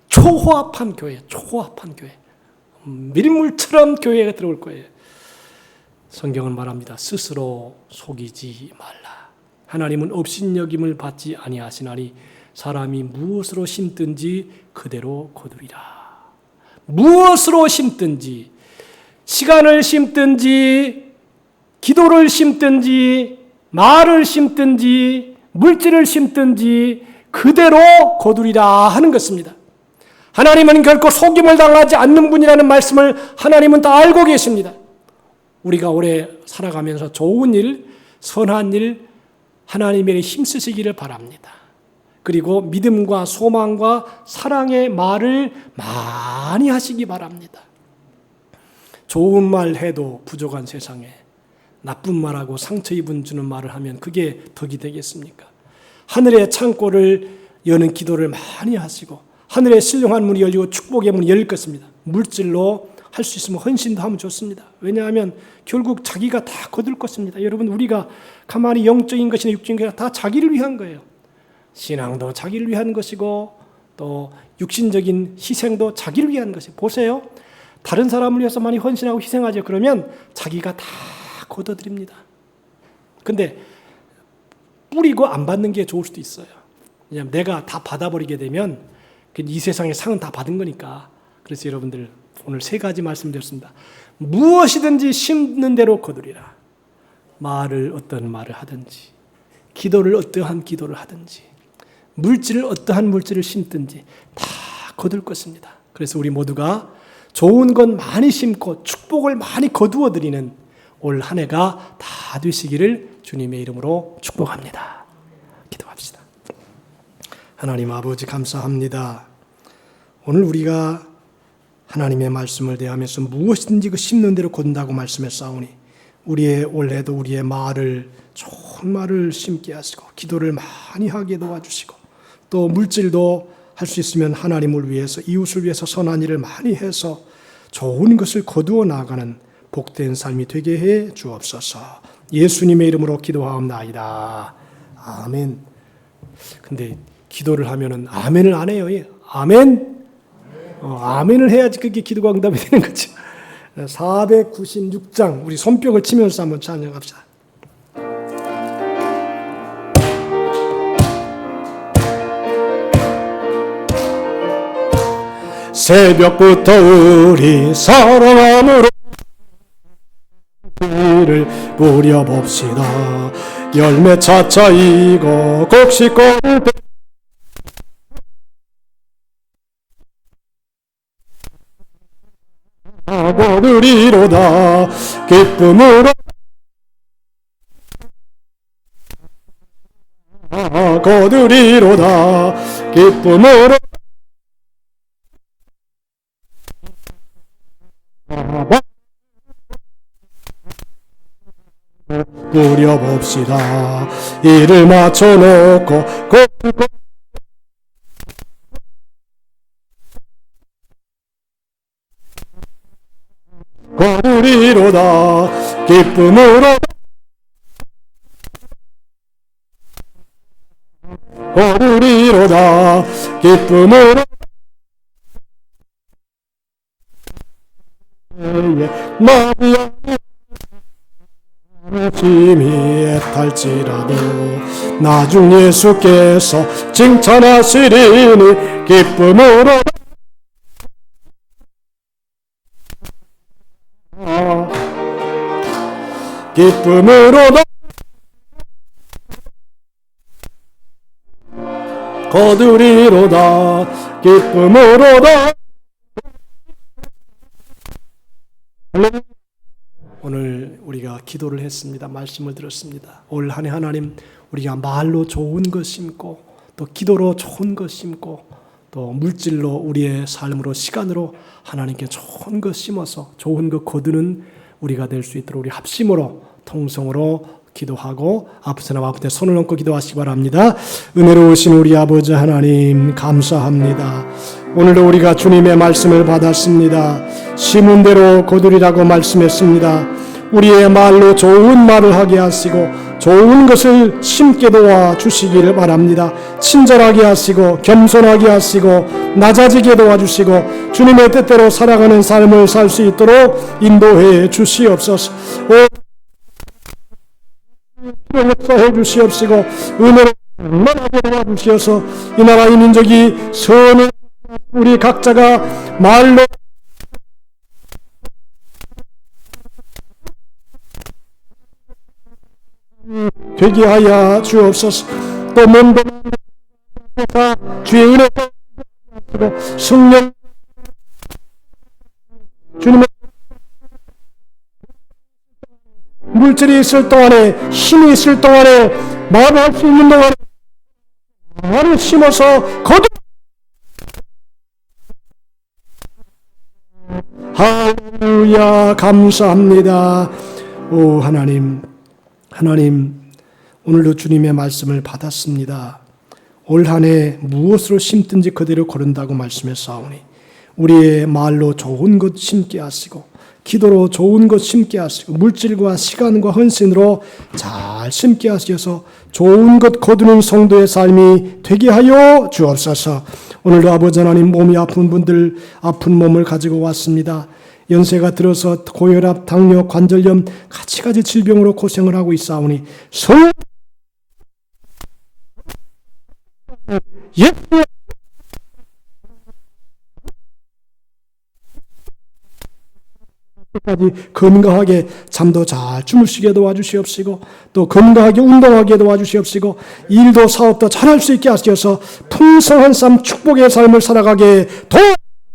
초호합한 교회, 초호합한 교회. 밀물처럼 교회가 들어올 거예요. 성경은 말합니다. 스스로 속이지 말라. 하나님은 업신여김을 받지 아니하시나니 사람이 무엇으로 심든지 그대로 거두리라. 무엇으로 심든지, 시간을 심든지, 기도를 심든지, 말을 심든지, 물질을 심든지 그대로 거두리라 하는 것입니다. 하나님은 결코 속임을 당하지 않는 분이라는 말씀을 하나님은 다 알고 계십니다. 우리가 오래 살아가면서 좋은 일, 선한 일, 하나님에게 힘쓰시기를 바랍니다. 그리고 믿음과 소망과 사랑의 말을 많이 하시기 바랍니다. 좋은 말 해도 부족한 세상에 나쁜 말하고 상처 입은 주는 말을 하면 그게 덕이 되겠습니까? 하늘의 창고를 여는 기도를 많이 하시고 하늘의 신령한 문이 열리고 축복의 문이 열릴 것입니다. 물질로 할 수 있으면 헌신도 하면 좋습니다. 왜냐하면 결국 자기가 다 거둘 것입니다. 여러분, 우리가 가만히 영적인 것이나 육적인 것이나 다 자기를 위한 거예요. 신앙도 자기를 위한 것이고 또 육신적인 희생도 자기를 위한 것이에요. 보세요. 다른 사람을 위해서 많이 헌신하고 희생하죠. 그러면 자기가 다 거둬들입니다. 근데 뿌리고 안 받는 게 좋을 수도 있어요. 왜냐하면 내가 다 받아버리게 되면 이 세상의 상은 다 받은 거니까. 그래서 여러분들 오늘 3가지 말씀드렸습니다. 무엇이든지 심는 대로 거두리라. 말을 어떤 말을 하든지, 기도를 어떠한 기도를 하든지, 물질을 어떠한 물질을 심든지 다 거둘 것입니다. 그래서 우리 모두가 좋은 것 많이 심고 축복을 많이 거두어 드리는 올 한 해가 다 되시기를 주님의 이름으로 축복합니다. 기도합시다. 하나님 아버지 감사합니다. 오늘 우리가 하나님의 말씀을 대하면서 무엇이든지 그 심는 대로 거둔다고 말씀했사오니 우리의 올해도 우리의 말을 좋은 말을 심게 하시고 기도를 많이 하게 도와주시고 또 물질도 할 수 있으면 하나님을 위해서 이웃을 위해서 선한 일을 많이 해서 좋은 것을 거두어 나가는 복된 삶이 되게 해 주옵소서. 예수님의 이름으로 기도하옵나이다. 아멘. 근데 기도를 하면은 아멘을 안 해요. 아멘. 아멘을 해야지 그게 기도가 응답이 되는 거죠. 496장 우리 손뼉을 치면서 한번 찬양합시다. 새벽부터 우리 사랑함으로 를 뿌려봅시다. 열매 차차이고 곡식꽃을 거두리로다 기쁨으로 거두리로다 기쁨으로 뿌려봅시다. 이를 맞춰놓고 거두리로다 기쁨으로 거두리로다 기쁨으로 마리아 힘이 애탈지라도 나중 예수께서 칭찬하시리니 기쁨으로 기쁨으로 거두리로다 기쁨으로다. 오늘 우리가 기도를 했습니다. 말씀을 들었습니다. 올 한 해 하나님 우리가 말로 좋은 것 심고 또 기도로 좋은 것 심고 또 물질로 우리의 삶으로 시간으로 하나님께 좋은 것 심어서 좋은 것 거두는 우리가 될 수 있도록 우리 합심으로 통성으로 기도하고 아픈 사람 아픈 데 손을 얹고 기도하시기 바랍니다. 은혜로우신 우리 아버지 하나님 감사합니다. 오늘도 우리가 주님의 말씀을 받았습니다. 심은 대로 거두리라고 말씀했습니다. 우리의 말로 좋은 말을 하게 하시고 좋은 것을 심게 도와 주시기를 바랍니다. 친절하게 하시고 겸손하게 하시고 낮아지게 도와주시고 주님의 뜻대로 살아가는 삶을 살 수 있도록 인도해 주시옵소서. 역사해 주시옵시고 은혜로 만나게 도와주시어서 이 나라 이 민족이 선을 우리 각자가 말로 되게 하여 주옵소서. 또 몸도 주의 은혜 성령 주님의 물질이 있을 동안에 힘이 있을 동안에 말을 할 수 있는 동안에 말을 심어서 거두 할렐루야 감사합니다. 오 하나님 오늘도 주님의 말씀을 받았습니다. 올 한 해 무엇으로 심든지 그대로 거른다고 말씀했사오니 우리의 말로 좋은 것 심게 하시고 기도로 좋은 것 심게 하시고 물질과 시간과 헌신으로 잘 심게 하셔서 좋은 것 거두는 성도의 삶이 되게 하여 주옵소서. 오늘도 아버지 하나님 몸이 아픈 분들 아픈 몸을 가지고 왔습니다. 연세가 들어서 고혈압, 당뇨, 관절염 가지가지 질병으로 고생을 하고 있사오니 성 까지 건강하게 잠도 잘 주무시게 도와주시옵시고 또 건강하게 운동하게 도와주시옵시고 일도 사업도 잘할 수 있게 하셔서 풍성한 삶 축복의 삶을 살아가게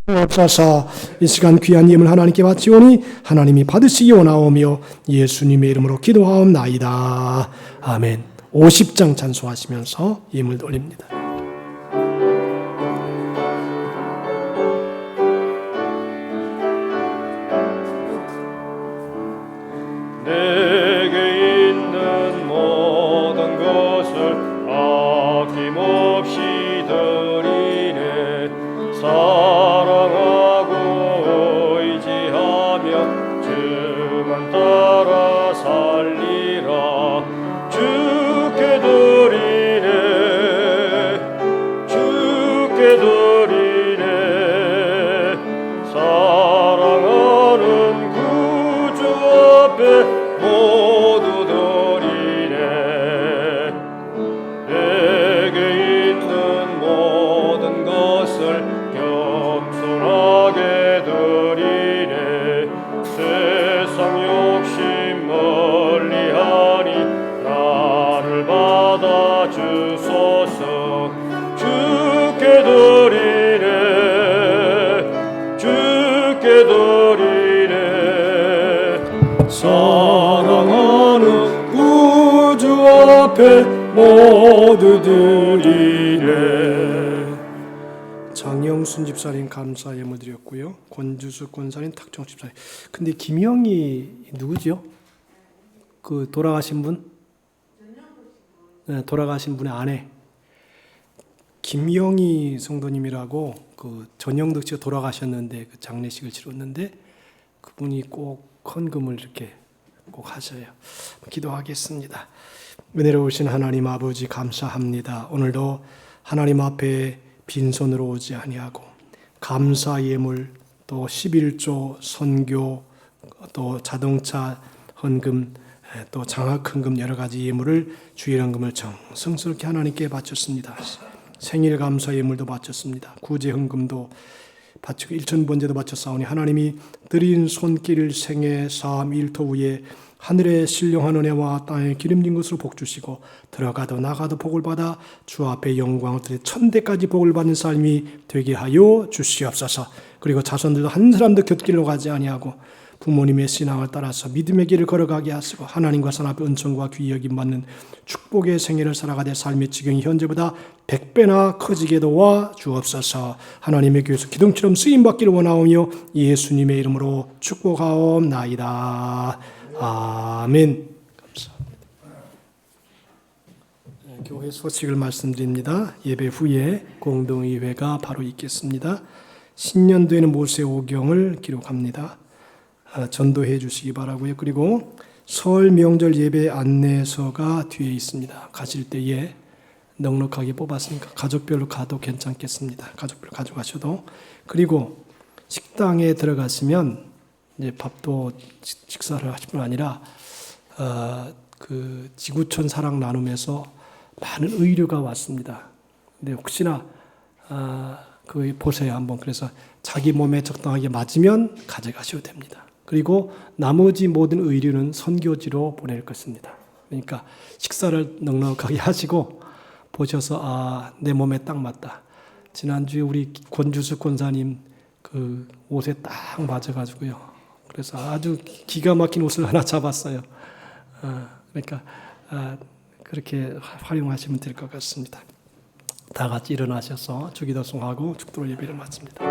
도와주옵소서. 이 시간 귀한 예물 하나님께 바치오니 하나님이 받으시기 원하오며 예수님의 이름으로 기도하옵나이다. 아멘. 50장 찬송하시면서 예물 돌립니다. 사랑하는 구주 앞에 모두 드리네. 장영순 집사님 감사 예물 드렸고요. 권주수 권사님, 탁종 집사님. 근데 김영희 누구죠? 그 돌아가신 분? 네, 돌아가신 분의 아내 김영희 성도님이라고 그 전영덕 씨가 돌아가셨는데 그 장례식을 치렀는데 그분이 꼭 헌금을 이렇게 꼭 하셔요. 기도하겠습니다. 은혜로우신 하나님 아버지 감사합니다. 오늘도 하나님 앞에 빈손으로 오지 아니하고 감사 예물 또 11조 선교 또 자동차 헌금 또 장학 헌금 여러 가지 예물을 주일 헌금을 정성스럽게 하나님께 바쳤습니다. 생일 감사 예물도 바쳤습니다. 구제 헌금도 바치고 일천번제도 바쳤사오니 하나님이 드린 손길 생애 사암 일터 위에 하늘의 신령한 은혜와 땅에 기름진 것으로 복 주시고 들어가도 나가도 복을 받아 주 앞에 영광을 드려 천대까지 복을 받는 삶이 되게 하여 주시옵소서. 그리고 자손들도 한 사람도 곁길로 가지 아니하고 부모님의 신앙을 따라서 믿음의 길을 걸어가게 하시고 하나님과 산 앞에 은총과 귀히 여김 받는 축복의 생애를 살아가되 삶의 지경이 현재보다 100배나 커지게 도와 주옵소서. 하나님의 교회에서 기둥처럼 쓰임받기를 원하오며 예수님의 이름으로 축복하옵나이다. 아멘. 감사합니다. 교회 소식을 말씀드립니다. 예배 후에 공동의회가 바로 있겠습니다. 신년도에는 모세오경을 기록합니다. 전도해 주시기 바라고요. 그리고 설 명절 예배 안내서가 뒤에 있습니다. 가실 때에 넉넉하게 뽑았으니까 가족별로 가도 괜찮겠습니다. 가족별로 가져가셔도. 그리고 식당에 들어가시면 이제 밥도 식사를 하실 뿐 아니라 그 지구촌 사랑 나눔에서 많은 의류가 왔습니다. 근데 혹시나 그 보세요 한번. 그래서 자기 몸에 적당하게 맞으면 가져가셔도 됩니다. 그리고 나머지 모든 의류는 선교지로 보낼 것입니다. 그러니까 식사를 넉넉하게 하시고 보셔서 내 몸에 딱 맞다. 지난주에 우리 권주수 권사님 그 옷에 딱 맞아가지고요. 그래서 아주 기가 막힌 옷을 하나 잡았어요. 그러니까 그렇게 활용하시면 될 것 같습니다. 다 같이 일어나셔서 주기도송하고 축도로 예배를 마칩니다.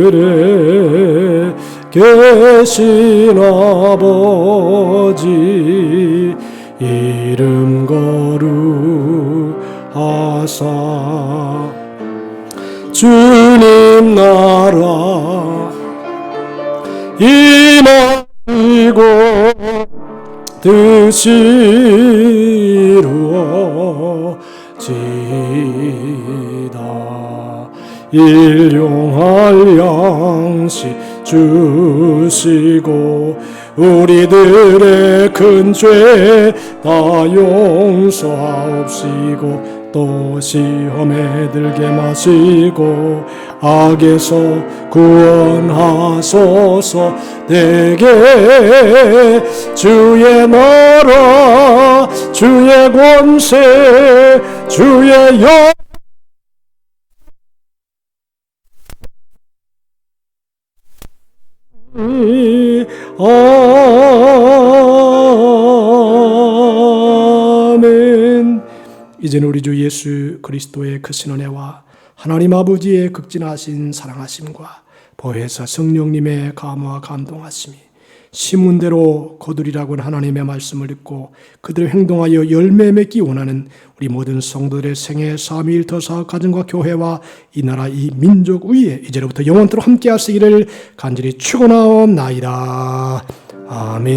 하늘에 계신 아버지 이름 거룩하사 주님 나라 임하시고 뜻이 이루어지다. 일용할 양식 주시고 우리들의 큰 죄 다 용서하옵시고 또 시험에 들게 마시고 악에서 구원하소서. 내게 주의 나라 주의 권세 주의 영 아멘. 이제는 우리 주 예수 그리스도의 크신 은혜와 하나님 아버지의 극진하신 사랑하심과 보혜사 성령님의 감화 감동하심이 시문대로 거두리라고 하나님의 말씀을 듣고 그들을 행동하여 열매 맺기 원하는 우리 모든 성도들의 생애 3.1터 사업 가정과 교회와 이 나라 이 민족 위에 이제로부터 영원토록 함께 하시기를 간절히 축원하옵나이다. 아멘.